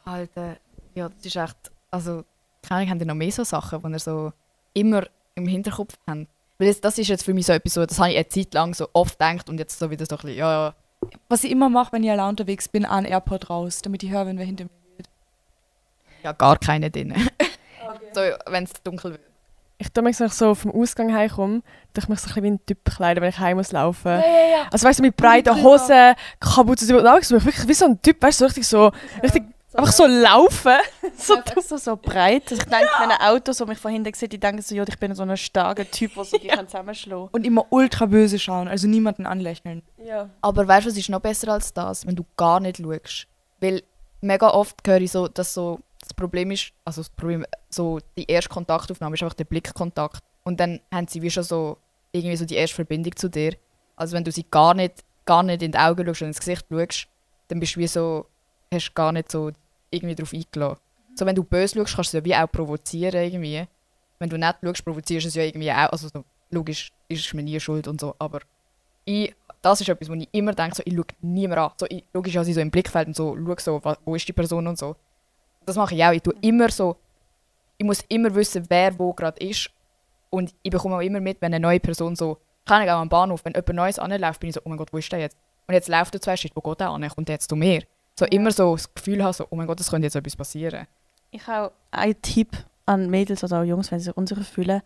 Alter, ja, das ist echt, also, keine Ahnung, habt ihr noch mehr so Sachen, die ihr so immer im Hinterkopf habt? Weil das ist jetzt für mich so etwas, das habe ich eine Zeit lang so oft gedacht und jetzt so wieder so ein bisschen, ja. Was ich immer mache, wenn ich allein unterwegs bin, an Airport raus, damit ich höre, wenn wer hinter mir geht. Ja, gar keine drin. So, wenn es dunkel wird. Ich tue mich so vom Ausgang heimkomme, tue ich mich so ein bisschen wie ein Typ kleiden, wenn ich heim muss laufen. Ja. Also weißt du, mit breiten Hosen, Kapuze, und ich mich wirklich wie so ein Typ, weißt du, so richtig so, einfach so laufen. So einfach so breit. Also ich denke, wenn ein Auto so mich von hinten sieht, ich denke so, ja, ich bin so ein starker Typ, der so die kann zusammenschlagen. Und immer ultra böse schauen, also niemanden anlächeln. ja. Aber weißt du, was ist noch besser als das, wenn du gar nicht schaust? Weil mega oft höre ich so, dass so das Problem ist, also das Problem, so die erste Kontaktaufnahme ist einfach der Blickkontakt. Und dann haben sie wie schon so irgendwie so die erste Verbindung zu dir. Also wenn du sie gar nicht in die Augen schaust und ins Gesicht schaust, dann bist du wie so, hast gar nicht so irgendwie darauf eingeladen. So wenn du böse schaust, kannst du sie ja wie auch provozieren irgendwie. Wenn du nicht schaust, provozierst du es ja irgendwie auch. Also so, logisch ist mir nie schuld und so, aber das ist etwas, wo ich immer denke, so, ich schaue niemand an. So, logisch habe ich so im Blickfeld und so, schaue so, wo ist die Person und so. Das mache ich auch. Ich muss immer wissen, wer wo gerade ist. Und ich bekomme auch immer mit, wenn eine neue Person so, kann ich auch am Bahnhof, wenn jemand Neues anläuft, bin ich so, oh mein Gott, wo ist der jetzt? Und jetzt läuft er 2 Schritte, wo geht der an? Kommt der jetzt zu mir? So immer so das Gefühl haben, so, oh mein Gott, es könnte jetzt etwas passieren. Ich habe einen Tipp an Mädels oder auch Jungs, wenn sie sich unsicher fühlen,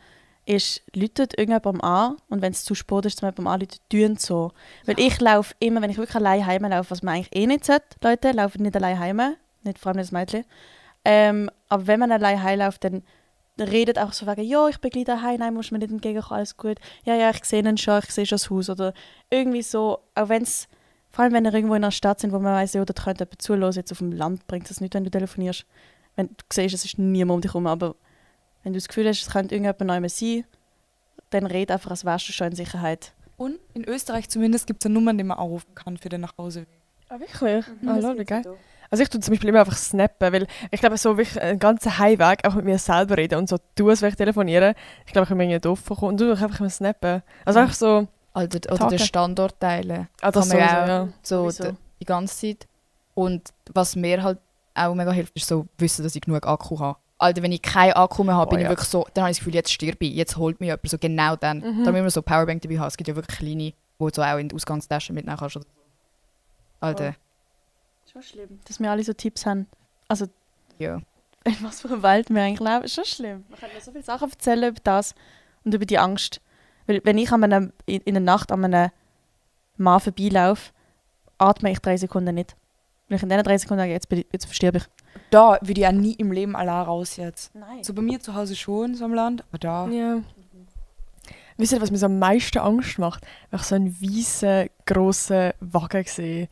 ist, läutet irgendjemandem an und wenn es zu spät ist, zum jemandem anläutet, tun so. Weil ich laufe immer, wenn ich wirklich allein heimlaufe, was man eigentlich eh nicht sollte, Leute, laufen nicht allein heim, nicht vor allem das Mädchen. Aber wenn man allein heimläuft, dann redet auch so wegen, ja, ich bin gleich daheim, nein, muss mir nicht entgegenkommen, alles gut. Ja, ich sehe ihn schon, ich sehe schon das Haus. Oder irgendwie so, auch wenn es, vor allem wenn ihr irgendwo in einer Stadt sind, wo man weiss, ja, da könnte jemand zuhören, jetzt auf dem Land bringt es nicht, wenn du telefonierst. Wenn du siehst, es ist niemand um dich herum, aber Wenn du das Gefühl hast, es könnte irgendjemand neu sein, dann red einfach, als wärst du schon in Sicherheit. Und in Österreich zumindest gibt es eine Nummer, die man anrufen kann für den Nachhauseweg. Ah, wirklich? Lol, wie geil. Also ich tue zum Beispiel immer einfach snappen, weil ich glaube, so wirklich einen ganzen Heimweg auch mit mir selber reden und so tun, als wenn ich telefoniere. Ich glaube, ich bin mir irgendwie doof vorkommen und du einfach immer snappen. Also einfach so... Oder Tage. den Standort teilen. Ah, das Kann man sowieso, auch ja. so Sowieso. die ganze Zeit. Und was mir halt auch mega hilft, ist so wissen, dass ich genug Akku habe. Alter, wenn ich keinen Akku mehr habe, bin ich wirklich so, dann habe ich das Gefühl, jetzt stirbe ich, jetzt holt mich jemand so genau dann. Da müssen wir so Powerbank dabei haben. Es gibt ja wirklich kleine, wo du so auch in die Ausgangstasche mitnehmen kannst. Oder so. Alter, Schon schlimm. Dass wir alle so Tipps haben. Also, ja. in was für einer Welt wir eigentlich leben, ist schon schlimm. Man kann mir so viele Sachen erzählen über das und über die Angst. Weil wenn ich in der Nacht an einem Mann vorbeilaufe, atme ich 3 Sekunden nicht. Wenn ich in diesen 3 Sekunden sage, jetzt versterbe ich. Da würde ich ja nie im Leben allein raus jetzt. Nein. So bei mir zu Hause schon, so am Land, aber da... Ja. Wisst ihr, was mir so am meisten Angst macht? Wenn ich so einen weißen, grossen Wagen sehe.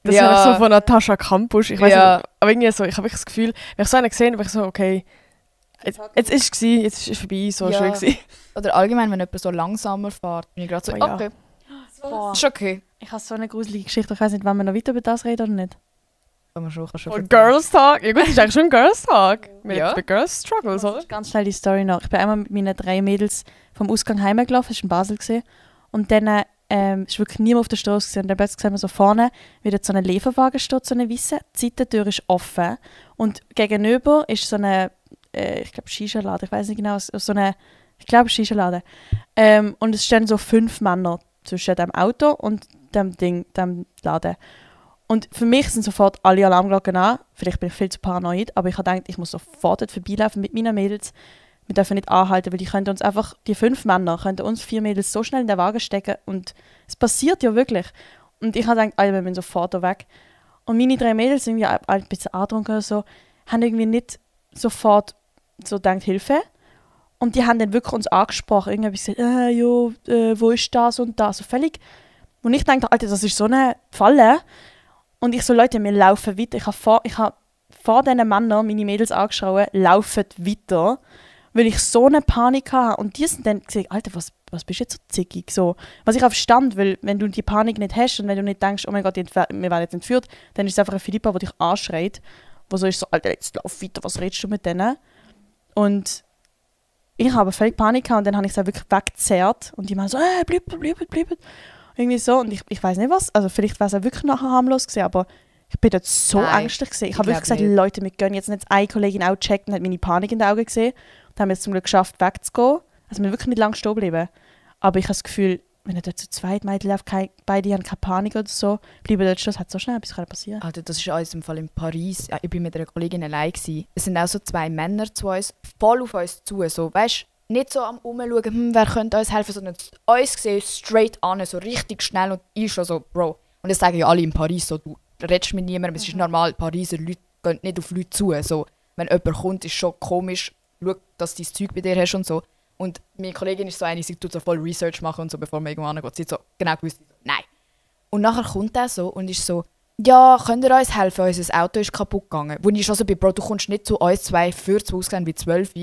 Das Ja. ist so von Natascha Kampusch. Ich weiß Ja. nicht, aber irgendwie so, ich habe wirklich das Gefühl, wenn ich so einen gesehen habe, ich so, okay, jetzt ist es gewesen, jetzt ist es vorbei, so Ja. schön gewesen. Oder allgemein, wenn jemand so langsamer fährt, bin ich gerade so, Oh ja. okay, Boah. ist okay. Ich habe so eine gruselige Geschichte. Ich weiß nicht, wann wir noch weiter über das reden oder nicht. Kann man schon Und erzählen. Girls Talk. Ja gut, das ist eigentlich schon ein Girls Talk. Wir Ja. ja. bei Girls Struggles, oder? Ganz schnell die Story noch. Ich bin einmal mit meinen 3 Mädels vom Ausgang heimgelaufen, das war in Basel. Gewesen. Und dann ist wirklich niemand auf der Straße gewesen. Und dann plötzlich sehen wir so vorne, wie dort so ein Lieferwagen steht, so eine weisse. Die Seitentür ist offen. Und gegenüber ist so eine, ich glaube, Shisha-Laden. Ich weiß nicht genau, so eine, ich glaube, Shisha-Laden. Und es stehen so 5 Männer zwischen dem Auto und dem Laden. Und für mich sind sofort alle Alarmglocken an. Vielleicht bin ich viel zu paranoid, aber ich habe gedacht, ich muss sofort dort vorbeilaufen mit meinen Mädels. Wir dürfen nicht anhalten, weil die können uns einfach, die 5 Männer, können uns 4 Mädels so schnell in den Wagen stecken und es passiert ja wirklich. Und ich habe gedacht, wir müssen sofort da weg. Und meine 3 Mädels, irgendwie ein bisschen angetrunken oder so, haben irgendwie nicht sofort so gedacht, Hilfe. Und die haben dann wirklich uns angesprochen, irgendwie gesagt, wo ist das und das, so völlig. Und ich dachte, Alter, das ist so eine Falle. Und ich so, Leute, wir laufen weiter. Ich habe vor diesen Männern meine Mädels angeschaut, laufen weiter, weil ich so eine Panik hatte. Und die sind dann gesagt, Alter, was bist du jetzt so zickig? So, was ich auch verstand, weil wenn du die Panik nicht hast und wenn du nicht denkst, oh mein Gott, wir werden jetzt entführt, dann ist es einfach eine Philippa, die dich anschreit, wo so ist so, Alter, jetzt lauf weiter, was redest du mit denen? Und ich habe völlig Panik gehabt und dann habe ich es wirklich weggezerrt und die meinen so, bleibt. Irgendwie so. Und ich weiß nicht was, also vielleicht war es auch wirklich nachher harmlos gewesen, aber ich bin dort so Nein, ängstlich gewesen. Ich ich habe wirklich glaub gesagt, nicht. Leute, wir gehen jetzt nicht. Eine Kollegin auch gecheckt und hat meine Panik in den Augen gesehen und haben es zum Glück geschafft, wegzugehen. Also wir sind wirklich nicht lange stehen geblieben. Aber ich habe das Gefühl, wenn ihr dort zu zweit Mädchen läuft, beide haben keine Panik oder so, bleiben dort stehen, es hat so schnell etwas passieren. Alter, das ist uns im Fall in Paris. Ja, ich bin mit einer Kollegin allein gewesen. Es sind auch so 2 Männer zu uns, voll auf uns zu. So, weißt, nicht so am Umschauen, wer könnte uns helfen, sondern uns sehen straight an, so richtig schnell und ich schon so, Bro. Und das sagen ja alle in Paris so, du redest mit niemandem, es ist normal, Pariser Leute gehen nicht auf Leute zu. So, wenn jemand kommt, ist schon komisch, schau, dass du dein Zeug bei dir hast und so. Und meine Kollegin ist so eine, sie tut so voll Research machen und so, bevor man irgendwo angeht. Sie hat so genau gewusst, so, nein. Und nachher kommt er so und ist so, ja, könnt ihr uns helfen, unser Auto ist kaputt gegangen. Wo ich schon so bin, Bro, du kommst nicht zu uns 2 für zu Ausgehen wie 12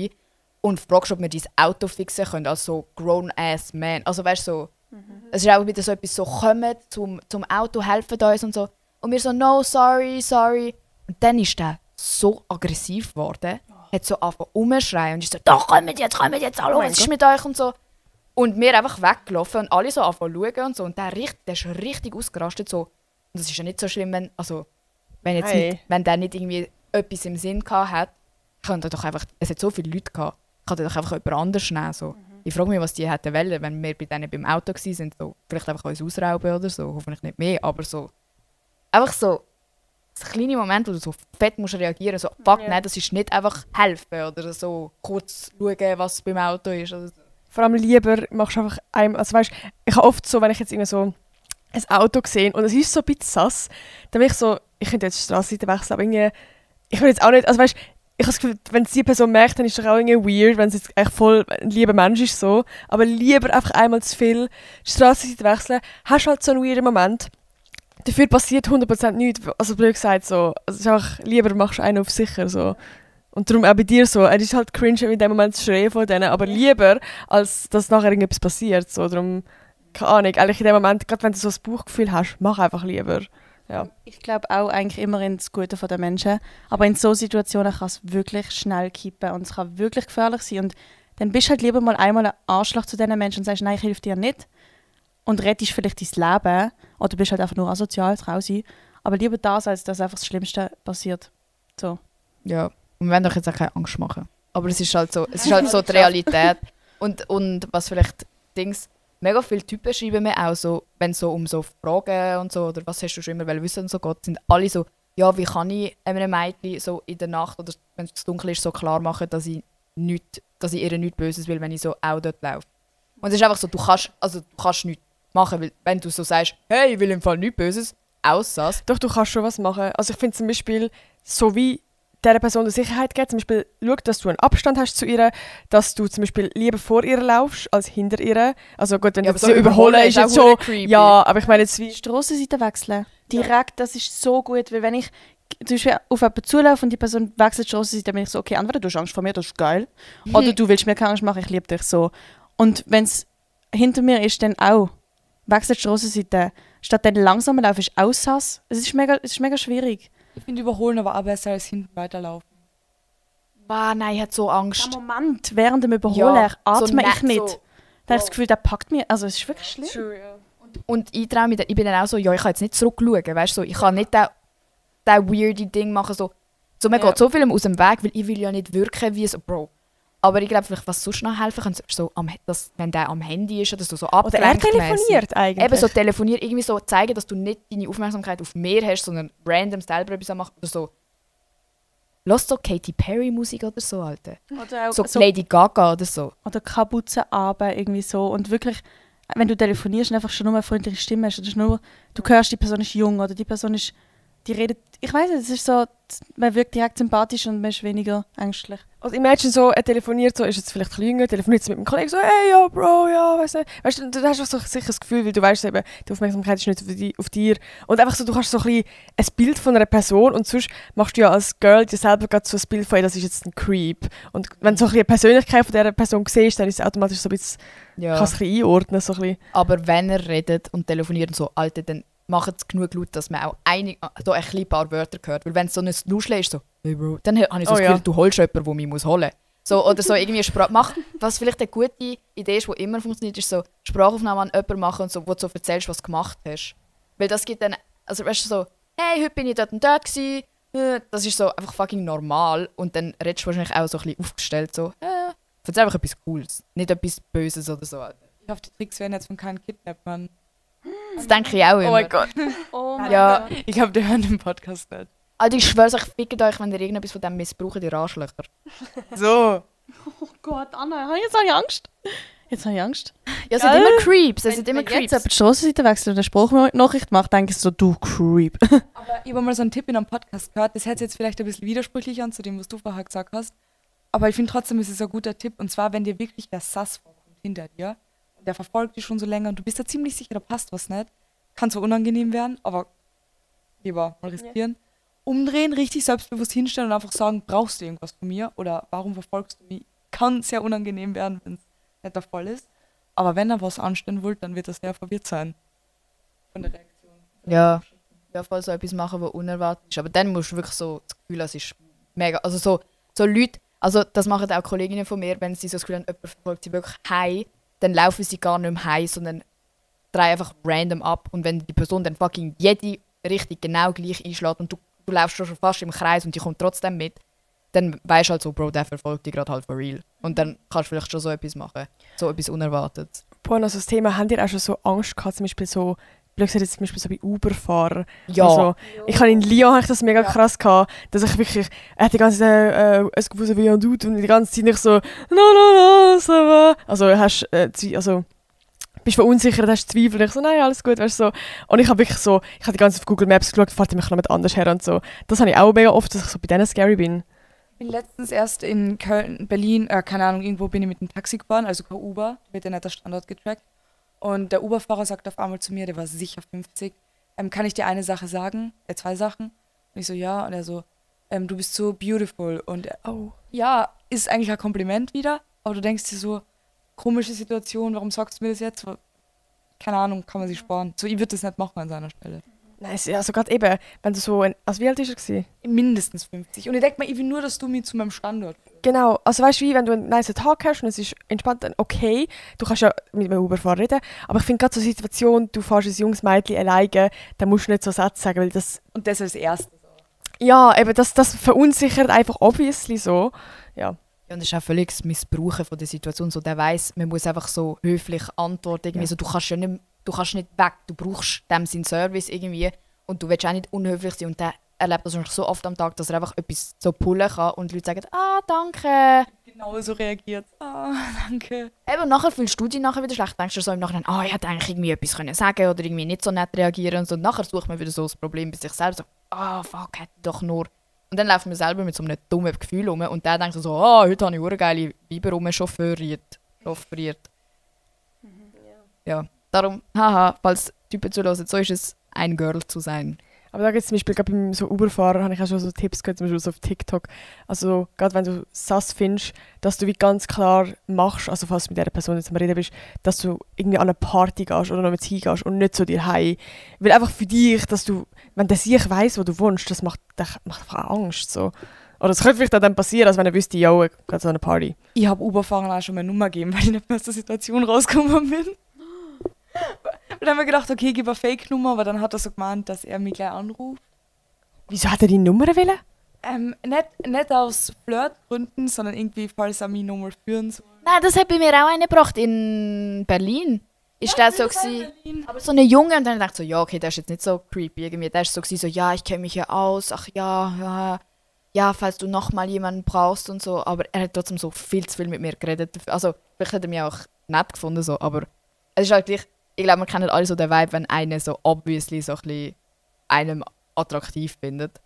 und fragst, ob wir dein Auto fixen können, als so grown-ass man. Also weißt du, so, es ist auch wieder so etwas so, kommt zum Auto, helfen uns und so. Und wir so, no, sorry. Und dann ist der so aggressiv geworden, hat so angefangen rumschreien und ist so, doch, kommt jetzt, hallo, was ist mit euch und so. Und wir einfach weggelaufen und alle so anfangen zu schauen und so. Und der ist richtig ausgerastet so. Und das ist ja nicht so schlimm, wenn der nicht irgendwie etwas im Sinn gehabt hat, könnte er doch einfach, es hat so viele Leute gehabt, kann er doch einfach jemand anders nehmen. So. Ich frage mich, was die hätten wollen, wenn wir bei denen beim Auto waren, so, vielleicht einfach uns ausrauben oder so, hoffentlich nicht mehr, aber so, einfach so, das kleine Moment, wo du so fett musst reagieren, so, fuck, nein, das ist nicht einfach helfen oder so, kurz schauen, was beim Auto ist oder so. Vor allem lieber machst du einfach einem, also weißt, ich habe oft so, wenn ich jetzt irgendwie so ein Auto gesehen und es ist so ein bisschen sass, dann bin ich so, ich könnte jetzt die Straßenseite wechseln, aber irgendwie, ich will jetzt auch nicht, also weißt, ich habe das Gefühl, wenn es die Person merkt, dann ist es doch auch irgendwie weird, wenn es jetzt echt voll ein lieber Mensch ist, so. Aber lieber einfach einmal zu viel die Straßenseite wechseln, hast halt so einen weirden Moment. Dafür passiert 100% nichts, also blöd gesagt, so. Also es ist einfach, lieber machst du einen auf sicher, so. Und darum auch bei dir so, es ist halt cringe, in dem Moment zu schreien von denen, aber lieber, als dass nachher irgendetwas passiert. So, darum, keine Ahnung, eigentlich in dem Moment, gerade wenn du so ein Bauchgefühl hast, mach einfach lieber. Ja. Ich glaube auch eigentlich immer ins Gute der Menschen. Aber in so Situationen kann es wirklich schnell kippen und es kann wirklich gefährlich sein. Und dann bist du halt lieber mal einmal ein Arschloch zu diesen Menschen und sagst, nein, ich helfe dir nicht. Und rettest vielleicht dein Leben. Oder bist halt einfach nur asozial, trau sein. Aber lieber das, als dass einfach das Schlimmste passiert. So. Ja, und wir wollen doch jetzt auch keine Angst machen. Aber es ist halt so die Realität. Und was vielleicht mega viele Typen schreiben mir auch so, wenn es so um so Fragen und so, oder was hast du schon immer wissen und so geht, sind alle so, ja, wie kann ich einem Mädchen so in der Nacht oder wenn es dunkel ist, so klar machen, dass ich ihr nichts Böses will, wenn ich so auch dort laufe. Und es ist einfach so, du kannst nichts machen, weil wenn du so sagst, hey, ich will im Fall nichts Böses, aussahst. Doch, du kannst schon was machen. Also ich finde zum Beispiel, so wie dieser Person die Sicherheit gibt, zum Beispiel schau, dass du einen Abstand hast zu ihr, dass du zum Beispiel lieber vor ihr laufst, als hinter ihr. Also gut, wenn Ja, du aber sie so überholen, ist jetzt so, creepy. ja, aber ich meine jetzt wie... Strassenseite wechseln. Direkt, das ist so gut, weil wenn ich zum Beispiel auf jemanden zulaufe und die Person wechselt die Strassenseite, dann bin ich so, okay, entweder du hast Angst vor mir, das ist geil, oder du willst mir keine Angst machen, ich liebe dich so. Und wenn es hinter mir ist, dann auch, wechselt die Strassenseite. Statt dann langsamer laufen, ist Aussass. Es ist mega schwierig. Ich finde Überholen aber auch besser als hinten weiterlaufen. Wow, nein, ich hatte so Angst. Am Moment, während dem Überholen, atme ich nicht. So, Da habe ich das Gefühl, der packt mich. Also es ist wirklich schlimm. True, ja. und ich traue mich, ich bin dann auch so, ja, ich kann jetzt nicht zurückschauen, weißt du, so, ich kann nicht das weirde Ding machen, so mir geht so viel aus dem Weg, weil ich will ja nicht wirken wie so, Bro. Aber ich glaube, vielleicht, was sonst noch helfen kann, ist so, wenn der am Handy ist oder so Oder er abgelenkt telefoniert eigentlich. Eben so telefonieren, irgendwie so zeigen, dass du nicht deine Aufmerksamkeit auf mehr hast, sondern random selber etwas machen oder so. Lass so Katy Perry Musik oder so, Alter. Oder auch So Lady Gaga oder so. oder Kapuzenarbeit irgendwie so. Und wirklich, wenn du telefonierst und einfach schon nur eine freundliche Stimme hast, oder nur, du hörst, die Person ist jung oder die Person ist, die redet, ich weiß nicht, es ist so, man wirkt direkt sympathisch und man ist weniger ängstlich. Also imagine so, er telefoniert so, ist jetzt vielleicht ein bisschen jünger, telefoniert mit einem Kollegen so, hey, ja, Bro, ja, weißt du, du hast auch so sicher das Gefühl, weil du weißt eben, die Aufmerksamkeit ist nicht auf dir. Und einfach so, du hast so ein Bild von einer Person und sonst machst du ja als Girl dir selber gerade so ein Bild von, das ist jetzt ein Creep. Und wenn du so ein bisschen eine Persönlichkeit von dieser Person siehst, dann ist es automatisch so ein bisschen, kannst du ein bisschen einordnen, so ein bisschen. Aber wenn er redet und telefoniert und so, Alter, dann macht es genug laut, dass man auch ein paar Wörter hört. Weil wenn es so ein Nuschle ist, so, hey Bro, dann habe ich so das Gefühl, du holst jemanden, der mich holen muss. So, oder so irgendwie Sprache. Was vielleicht eine gute Idee ist, die immer funktioniert, ist so Sprachaufnahme an jemanden machen und so, wo du so erzählst, was du gemacht hast. Weil das gibt dann, also weißt du so, hey, heute bin ich dort und dort gewesen. Das ist so einfach fucking normal. Und dann redest du wahrscheinlich auch so ein bisschen aufgestellt, so, erzähl einfach etwas Cooles, nicht etwas Böses oder so. Alter. Ich hoffe, die Tricks werden jetzt von keinem Kidnappern. Das denke ich auch immer. Oh mein Gott. Oh mein Ja. Gott. Ich glaube, die hören den Podcast nicht. Also ich schwöre euch, fickt euch, wenn ihr irgendetwas von dem missbraucht, ihr Arschlöcher. So. Oh Gott, Anna, jetzt habe ich Angst. Jetzt habe ich Angst. Ja, es sind Gell? immer Creeps, es sind immer Wenn jetzt Creeps. jemand die Strassenseite wechselt und eine Spruchnachricht macht, denke ich so, du Creep. Aber ich habe mal so einen Tipp in einem Podcast gehört, das hört sich jetzt vielleicht ein bisschen widersprüchlich an zu dem, was du vorher gesagt hast. Aber ich finde trotzdem, es ist ein guter Tipp. Und zwar, wenn dir wirklich der Sass vorkommt hinter dir, der verfolgt dich schon so länger und du bist da ziemlich sicher, da passt was nicht, kann zwar unangenehm werden, aber lieber mal riskieren. Umdrehen, richtig selbstbewusst hinstellen und einfach sagen, brauchst du irgendwas von mir oder warum verfolgst du mich? Kann sehr unangenehm werden, wenn es nicht der Fall ist. Aber wenn er was anstellen will, dann wird er sehr verwirrt sein. Von der Reaktion. Ja. Ja, voll so etwas machen, was unerwartet ist. Aber dann musst du wirklich so das Gefühl, es ist mega. Also so Leute, also das machen auch Kolleginnen von mir, wenn sie so das Gefühl haben, jemand verfolgt sie wirklich heim, dann laufen sie gar nicht mehr heim, sondern drehen einfach random ab. Und wenn die Person dann fucking jede Richtung genau gleich einschlägt und du laufst schon fast im Kreis und die kommt trotzdem mit, dann weißt du halt so, Bro, der verfolgt dich gerade halt for real. Und dann kannst du vielleicht schon so etwas machen. So etwas Unerwartetes. Boah, also das Thema, habt ihr auch schon so Angst gehabt, zum Beispiel so, blöd gesagt, jetzt zum Beispiel so bei Uber-Fahrern? Ja. Also, ich habe in Lyon habe ich das mega krass gehabt, dass ich wirklich, er hat die ganze Zeit, es gewusst wie ein Dude und die ganze Zeit nicht so, no, ça va. Also, bist verunsichert, hast Zweifel und ich so, nein, alles gut, weißt du, so. Und ich habe wirklich so, ich habe die ganze Zeit auf Google Maps geschaut, fahrt mich noch mit anders her und so. Das habe ich auch mega oft, dass ich so bei denen scary bin. Ich bin letztens erst in Köln, Berlin, keine Ahnung, irgendwo bin ich mit dem Taxi gefahren, also kein Uber, wird ja nicht der Standort getrackt. Und der Uberfahrer sagt auf einmal zu mir, der war sicher 50, kann ich dir eine Sache sagen? Zwei Sachen? Und ich so, ja. Und er so, du bist so beautiful. Und Oh. ja, ist eigentlich ein Kompliment wieder, aber du denkst dir so, komische Situation, warum sagst du mir das jetzt? Keine Ahnung, kann man sich sparen. So, ich würde das nicht machen an seiner Stelle. Nein, also gerade eben, wenn du so also wie alt ist er gewesen? Mindestens 50. Und ich denke mir, ich will nur, dass du mich zu meinem Standort. Genau, also weißt du, wie wenn du einen nice Tag hast und es ist entspannt, dann okay, du kannst ja mit einem Uber-Fahrer reden, aber ich finde gerade so eine Situation, du fährst ein junges Mädchen alleine, dann musst du nicht so Sätze sagen, weil das, Und das als erstes. ja, eben, das verunsichert einfach obviously so, ja. Ja, und das ist auch völlig das Missbrauchen von der Situation. So, der weiss, man muss einfach so höflich antworten. Irgendwie. Ja. So, du kannst nicht weg, du brauchst dem seinen Service irgendwie und du willst auch nicht unhöflich sein. Und der erlebt das so oft am Tag, dass er einfach etwas so pullen kann und die Leute sagen, danke. Genau so reagiert. Danke. Eben, nachher fühlst du dich nachher wieder schlecht. Denkst du so im Nachhinein, ich hätte eigentlich irgendwie etwas können sagen oder irgendwie nicht so nett reagieren und so. Und nachher sucht man wieder so das Problem bei sich selbst. So, fuck, hätte ich doch nur. Und dann laufen wir selber mit so einem dummen Gefühl rum und der denkt so, heute habe ich eine geile Weiber chauffiert. Ja, darum, falls Typen zuhören, so ist es, ein Girl zu sein. Aber da gibt es zum Beispiel, gerade beim so Uber-Fahrer, habe ich auch schon so Tipps gehört, zum Beispiel so auf TikTok. Also gerade wenn du sass findest, dass du wie ganz klar machst, also falls du mit dieser Person jetzt am Reden bist, dass du irgendwie an eine Party gehst oder noch mit hingehst und nicht so dir heim. Weil einfach für dich, dass du, wenn der sich weiss, wo du wohnst, das macht einfach Angst. So. Oder es könnte vielleicht auch dann passieren, als wenn er wüsste, ja, ich gehe zu einer Party. Ich habe Uberfahrern auch schon meine Nummer gegeben, weil ich nicht mehr aus der Situation rausgekommen bin. Und dann haben wir gedacht, okay, ich gebe eine Fake-Nummer, aber dann hat er so gemeint, dass er mich gleich anruft. Wieso hat er die Nummer wollen? Nicht aus Flirtgründen, sondern irgendwie, falls er mich nochmal führen soll. Nein, das hat bei mir auch eine gebracht in Berlin. Ist der so gewesen? Aber so eine Junge und dann dachte ich so, ja, okay, der ist jetzt nicht so creepy irgendwie. Der ist so gewesen, so, ja, ich kenne mich ja aus, ach ja, falls du nochmal jemanden brauchst und so. Aber er hat trotzdem so viel zu viel mit mir geredet. Also, vielleicht hat er mich auch nett gefunden, so, aber es ist halt gleich, ich glaube, man kennt alle so den Vibe, wenn einer so obviously so ein bisschen einem attraktiv findet.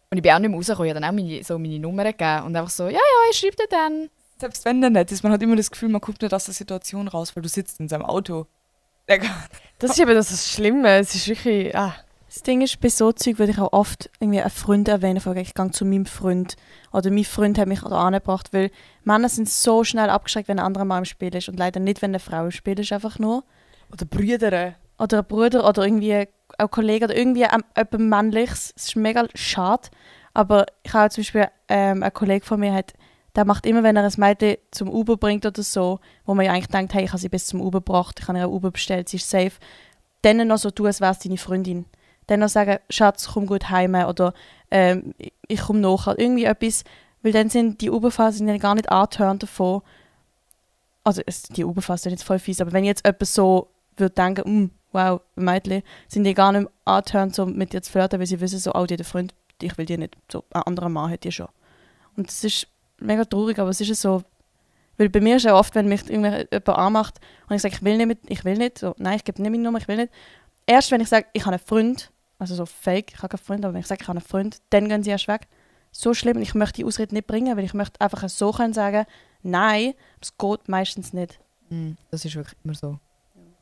Und ich bin auch nicht mehr rausgekommen, ich habe dann auch meine Nummer gegeben und einfach so, ja, ich schreibe dir dann. Selbst wenn der nett ist, man hat immer das Gefühl, man kommt nicht aus der Situation raus, weil du sitzt in seinem Auto. Das ist eben das Schlimme. Es ist wirklich. Das Ding ist, bei so Zeug würde ich auch oft irgendwie einen Freund erwähnen, ich gehe zu meinem Freund. Oder mein Freund hat mich da angebracht, weil Männer sind so schnell abgeschreckt, wenn ein anderer Mann im Spiel ist. Und leider nicht, wenn eine Frau im Spiel ist, einfach nur. Oder Brüder. Oder ein Bruder oder irgendwie auch Kollege oder irgendwie jemand Männliches. Es ist mega schade. Aber ich habe zum Beispiel einen Kollege von mir, der macht immer, wenn er ein Mädchen zum Uber bringt oder so, wo man ja eigentlich denkt, hey, ich habe sie bis zum Uber gebracht, ich habe ihr ein Uber bestellt, sie ist safe. Dann noch so tun, als wäre es deine Freundin. Dann noch sagen, Schatz, komm gut heim oder ich komme nachher. Irgendwie etwas, weil dann sind die Uberfahrer sind ja gar nicht angetörnt davon. Also die Uberfahrer sind jetzt voll fies, aber wenn jetzt jemand so würde denken, wow, ein Mädchen, sind die gar nicht angetörnt, so mit dir zu flirten, weil sie wissen so, die hat einen Freund, ich will die nicht. So, ein anderer Mann hat die schon. Und das ist mega traurig, aber es ist so, weil bei mir ist ja oft, wenn mich jemand anmacht und ich sage, ich will nicht, so, nein, ich gebe nicht meine Nummer, ich will nicht. Erst wenn ich sage, ich habe einen Freund, also so fake, ich habe keinen Freund, aber wenn ich sage, ich habe einen Freund, dann gehen sie erst weg. So schlimm, und ich möchte die Ausrede nicht bringen, weil ich möchte einfach so können sagen, nein, es geht meistens nicht. Das ist wirklich immer so.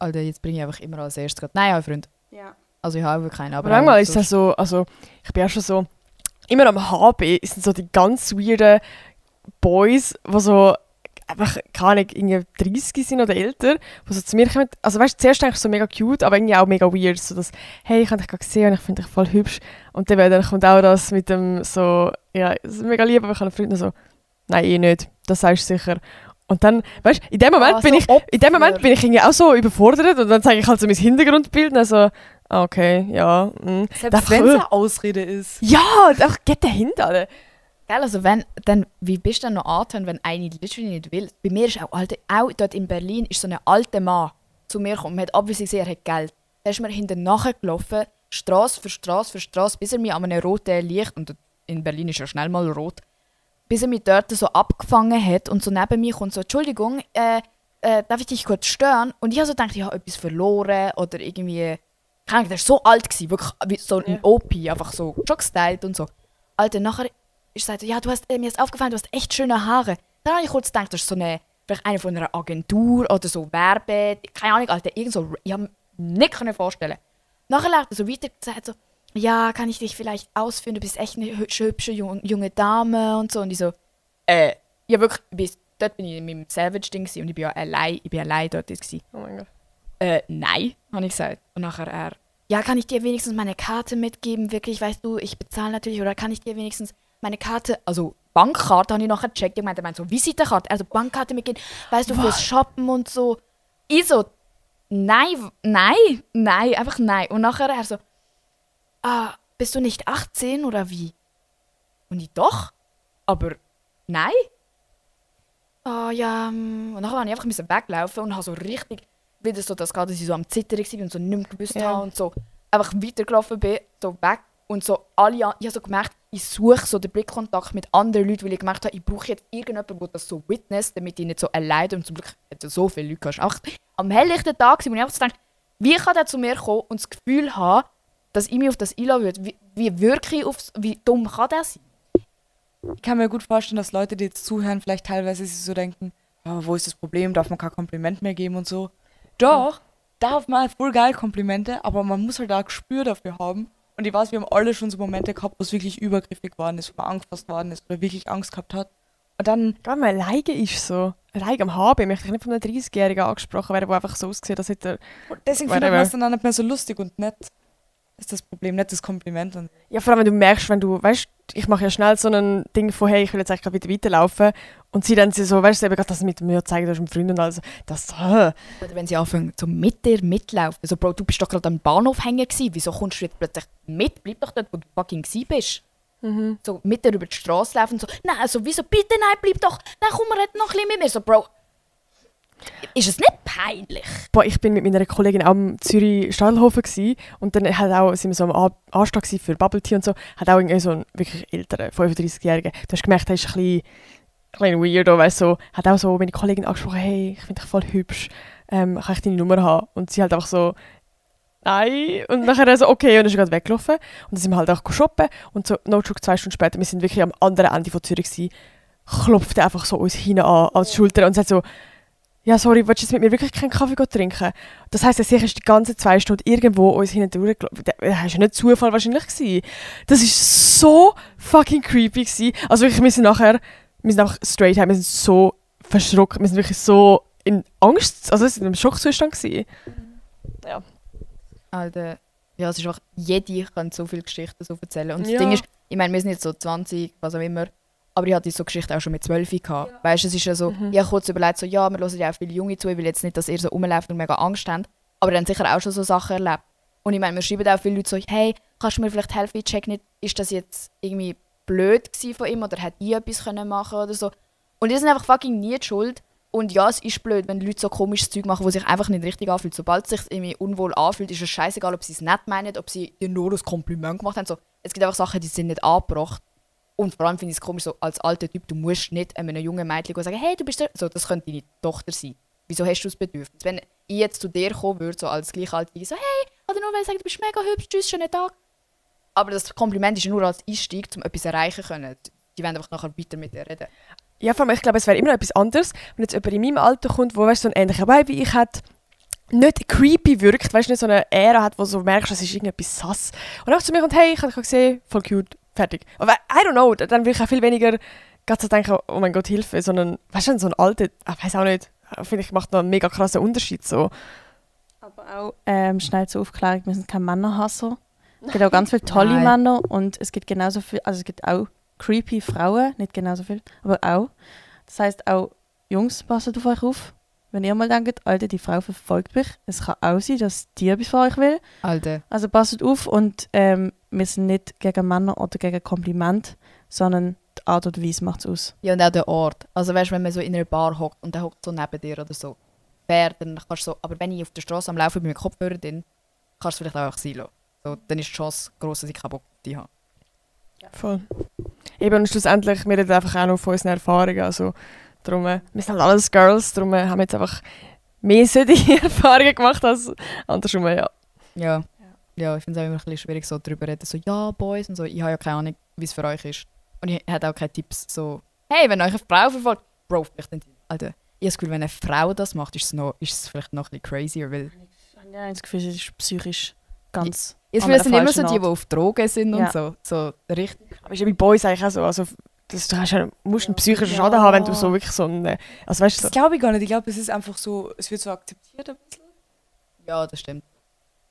Alter, jetzt bringe ich einfach immer als erstes gerade, nein, ich habe einen Freund. Ja. Also ich habe keinen, aber manchmal ist das so, also ich bin auch schon so, immer am HB sind so die ganz weirden Boys, die so einfach, keine Ahnung, irgendwie 30 sind oder älter, die so zu mir kommen. Also weißt du, zuerst denke ich so mega cute, aber irgendwie auch mega weird. So dass, hey, ich habe dich gerade gesehen und ich finde dich voll hübsch. Und dann kommt auch das mit dem so, ja, das ist mega lieb, aber ich habe einen Freund so, nein, nicht, das sagst du sicher. Und dann, weißt du, in dem Moment bin ich irgendwie auch so überfordert und dann zeige ich halt so mein Hintergrundbild und dann so, okay, ja. Selbst wenn es eine Ausrede ist. Ja, einfach geht dahinter, Alter. Gell, also wie bist du denn noch angetan, wenn eine literally nicht will? Bei mir ist auch dort in Berlin ist so ein alter Mann zu mir gekommen. Man hat obviously gesehen, er hat Geld. Da ist mir hinterher gelaufen, Straße für Straße für Straße, bis er mich an einem roten Licht, und in Berlin ist ja schnell mal rot, bis er mich dort so abgefangen hat und so neben mir kommt so, Entschuldigung, darf ich dich kurz stören? Und ich habe so gedacht, ich habe etwas verloren oder irgendwie, keine Ahnung, der war so alt gewesen, wirklich wie so ein OP, einfach so schon gestylt und so. Alter, nachher ich sagte, ja, mir ist aufgefallen, du hast echt schöne Haare. Dann habe ich kurz gedacht, das ist so vielleicht eine von einer Agentur oder so Werbe, keine Ahnung, Alter, irgend so, ich habe mir nicht vorstellen. Nachher hat er so weiter gesagt, so, ja, kann ich dich vielleicht ausführen, du bist echt eine hübsche junge Dame und so. Und ich so, ja wirklich, dort bin ich mit dem Savage-Ding gewesen und ich bin allein dort gewesen. Oh mein Gott. Nein, habe ich gesagt. Und nachher ja, kann ich dir wenigstens meine Karte mitgeben? Wirklich, weißt du, ich bezahle natürlich. Oder kann ich dir wenigstens meine Karte, also Bankkarte, habe ich nachher gecheckt. Ich meinte so, Visitenkarte, also Bankkarte mitgeben, weißt du, fürs Shoppen und so. Ich so, nein, einfach nein. Und nachher so, bist du nicht 18 oder wie? Und ich, doch, aber nein. Ja, und nachher musste ich einfach weglaufen und habe so richtig wieder so das gerade, dass ich so am Zittern war und so nicht mehr gewusst habe und so einfach weitergelaufen bin, so weg und so alle, ich habe so gemerkt, ich suche so den Blickkontakt mit anderen Leuten, weil ich gemerkt habe, ich brauche jetzt irgendjemanden, der das so witness, damit ich nicht so alleine und zum Glück hat es so viele Leute gehabt. Auch am helllichten Tag, wo ich einfach so denke, wie kann der zu mir kommen und das Gefühl haben, dass ich mich auf das einlassen würde? Wie wirklich wie dumm kann der sein? Ich kann mir gut vorstellen, dass Leute, die jetzt zuhören, vielleicht teilweise sich so denken, wo ist das Problem, darf man kein Kompliment mehr geben und so. Doch, darf man voll geil Komplimente, aber man muss halt auch ein Gespür dafür haben. Und ich weiß, wir haben alle schon so Momente gehabt, wo es wirklich übergriffig geworden ist, wo man angefasst worden ist oder wirklich Angst gehabt hat. Und dann... Gerade mal Leige ist so. Leige am HB möchte ich nicht von einem 30-Jährigen angesprochen werden, der einfach so aussieht, als hätte er... Deswegen findet man es dann auch nicht mehr so lustig und nett. Das ist das Problem, nicht das Kompliment. Und Ja, vor allem, wenn du merkst, wenn du, weißt, ich mache ja schnell so ein Ding von, hey, ich will jetzt eigentlich gerade wieder weiterlaufen. Und sie dann so, weißt du, eben gerade das mit mir zeigen, du hast einen Freund und alles. Das, Oder wenn sie anfangen, so mit dir mitlaufen. So, Bro, du bist doch gerade am Bahnhof hängen gewesen. Wieso kommst du jetzt plötzlich mit? Bleib doch dort, wo du fucking gewesen bist. So mit dir über die Straße laufen und so, nein, also wieso, bitte, nein, bleib doch. Nein, komm, red noch ein bisschen mit mir. So, Bro, ist es nicht peinlich? Boah, ich bin mit meiner Kollegin auch am Zürich-Stadelhofen gsi und dann sind wir so am Anstag für Bubble Tea und so, hat auch irgendwie so einen wirklich älteren, 35-Jährigen. Du hast gemerkt, er ist ein bisschen weirdo, weißt du, so, hat auch so meine Kollegin angesprochen, hey, ich finde dich voll hübsch, kann ich deine Nummer haben? Und sie halt einfach so, nein. Und nachher so, okay, und dann ist er gerade weggelaufen. Und dann sind wir halt auch shoppen und so, no joke, 2 Stunden später, wir sind wirklich am anderen Ende von Zürich gsi, klopft er einfach so uns hinten an die Schulter und sagt so, ja, sorry, willst du jetzt mit mir wirklich keinen Kaffee trinken? Das heisst, er sicher ist die ganze 2 Stunden irgendwo uns hinten durchgelaufen. Das war ja nicht Zufall wahrscheinlich gewesen. Das war so fucking creepy gewesen. Also wirklich, wir sind einfach straight heim, wir sind so verschrocken, wir sind wirklich so in Angst, also wir sind im Schockzustand gewesen. Ja. Alter, ja, es ist einfach, jede kann so viele Geschichten so erzählen. Und das Ja. Ding ist, ich meine, wir sind jetzt so 20, was auch immer, aber ich hatte so Geschichten auch schon mit 12 gehabt. Ja. Weißt du, es ist ja so, ich habe kurz überlegt, so, ja, wir hören ja auch viele Junge zu, ich will jetzt nicht, dass ihr so rumläuft und mega Angst habt, aber dann sicher auch schon so Sachen erlebt. Und ich meine, wir schreiben auch viele Leute so, hey, kannst du mir vielleicht helfen, ich check nicht, ist das jetzt irgendwie blöd gewesen von ihm oder hätte ich etwas machen können oder so. Und die sind einfach fucking nie die schuld. Und ja, es ist blöd, wenn Leute so komisches Zeug machen, das sich einfach nicht richtig anfühlt. Sobald es sich irgendwie unwohl anfühlt, ist es scheißegal, ob sie es nett meinen, ob sie dir nur ein Kompliment gemacht haben. So, es gibt einfach Sachen, die sind nicht angebracht. Und vor allem finde ich es komisch, so als alter Typ, du musst nicht einem jungen Mädchen sagen, hey, du bist der... So, das könnte deine Tochter sein. Wieso hast du das Bedürfnis? Wenn ich jetzt zu dir kommen würde, so als Gleichaltrige, so, hey, oder nur weil ich sage, du bist mega hübsch, tschüss, schönen Tag. Aber das Kompliment ist nur als Einstieg, um etwas erreichen zu können. Die wollen einfach nachher weiter mit dir reden. Ja, vor allem, ich glaube, es wäre immer noch etwas anderes, wenn jetzt jemand in meinem Alter kommt, wo weißt, so einen ähnlichen Vibe wie ich hat, nicht creepy wirkt, weißt du, nicht so eine Ära hat, wo du so merkst, es ist irgendetwas sass. Und auch zu mir kommt, hey, ich habe dich gesehen, voll cute, fertig. Aber I don't know, dann will ich auch viel weniger gerade so denken, oh mein Gott, Hilfe, sondern, weißt du, so ein alter, ich weiß auch nicht, finde ich, macht noch einen mega krassen Unterschied so. Aber auch schnell zur Aufklärung, wir sind keine Männerhasser. Es gibt auch ganz viele tolle Männer und es gibt genauso viel, also es gibt auch creepy Frauen, nicht genauso viel, aber auch. Das heisst auch, Jungs, passt auf euch auf. Wenn ihr mal denkt, Alter, die Frau verfolgt mich, es kann auch sein, dass die etwas von euch will. Alter. Also passt auf und wir sind nicht gegen Männer oder gegen Kompliment, sondern die Art und Weise macht es aus. Ja, und auch der Ort. Also weißt du, wenn man so in einer Bar hockt und der hockt so neben dir oder so, fair, dann kannst du so, aber wenn ich auf der Straße am Laufen bin mit Kopfhörer drin, kannst du vielleicht auch einfach sein lassen. So, dann ist die Chance gross, dass ich keinen Bock auf dich habe. Voll. Eben, und schlussendlich, wir reden einfach auch noch von unseren Erfahrungen, also darum, wir sind halt alles Girls, darum haben wir jetzt einfach mehr solche Erfahrungen gemacht als andersrum, ja. Ja, ich finde es auch immer ein bisschen schwierig, so darüber reden, so, ja, Boys und so, ich habe ja keine Ahnung, wie es für euch ist. Und ich habe auch keine Tipps, so, hey, wenn euch eine Frau verfolgt, Bro, vielleicht nicht. Alter, ich habe das Gefühl, wenn eine Frau das macht, ist es vielleicht noch ein bisschen crazier, weil... Ich habe das Gefühl, es ist psychisch. ganz Jetzt an einer sind immer so falschen die, Art. die auf Drogen sind Ja. und so. So richtig. Aber ist ja bei Boys eigentlich auch so. Also, du hast ja, musst einen psychischen Schaden haben, wenn du so wirklich so einen. Also weißt du, Das so, glaube ich gar nicht. Ich glaube, es ist einfach so, es wird so akzeptiert ein bisschen. Ja, das stimmt.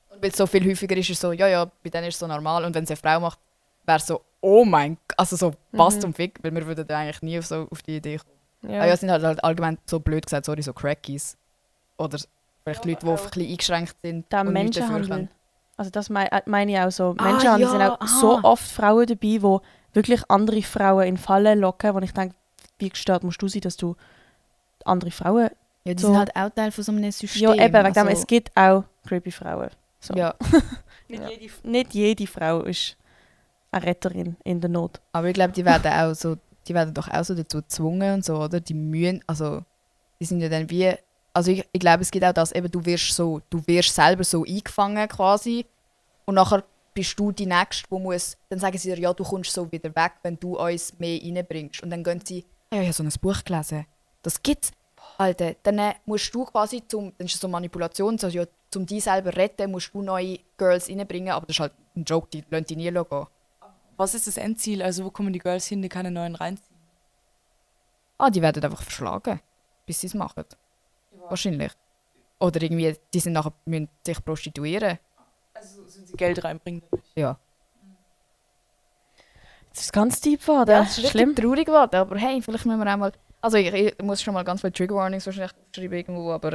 Und weil es so viel häufiger ist, ist es so, ja, bei denen ist es so normal. Und wenn es eine Frau macht, wäre es so, oh mein Gott, also so, was zum Fick, weil wir würden da eigentlich nie auf die Idee kommen. ja. Ja, es sind halt allgemein so blöd gesagt, sorry, so Crackies. Oder vielleicht Leute, die ein bisschen eingeschränkt sind. Der und nichts dafür Menschenhandel. können. Also das meine ich auch so. Ah, Menschenhandel ja, sind auch aha. so oft Frauen dabei, die wirklich andere Frauen in Fallen locken, wo ich denke, wie gestört musst du sein, dass du andere Frauen... Ja, die So. sind halt auch Teil von so einem System. Ja, eben, wegen dem, also, es gibt auch creepy Frauen. So. Ja, Nicht jede Frau ist eine Retterin in der Not. aber ich glaube, die werden doch auch so dazu gezwungen und so, oder? Die mühen, also, die sind ja dann wie, also ich glaube, es gibt auch das, eben, du wirst selber so eingefangen quasi und nachher bist du die Nächste, die muss, dann sagen sie dir, ja, du kommst so wieder weg, wenn du uns mehr reinbringst. Und dann gehen sie, ja, ich habe so ein Buch gelesen, das gibt's. Alter, dann musst du quasi, dann ist es so Manipulation, also, ja, um dich selber retten, musst du neue Girls reinbringen, aber das ist halt ein Joke, die lassen dich nie gehen. Was ist das Endziel? Also wo kommen die Girls hin, die keine neuen reinziehen? Ah, die werden einfach verschlagen, bis sie es machen. Wahrscheinlich. Oder irgendwie, die sind nachher, müssen sich prostituieren. Also sind sie Geld reinbringen? Ja. Das ist ganz deep geworden. Das ist Schlimm. richtig traurig geworden, aber hey, vielleicht müssen wir auch mal... Also ich muss schon mal ganz viele Trigger Warnings wahrscheinlich aufschreiben irgendwo, aber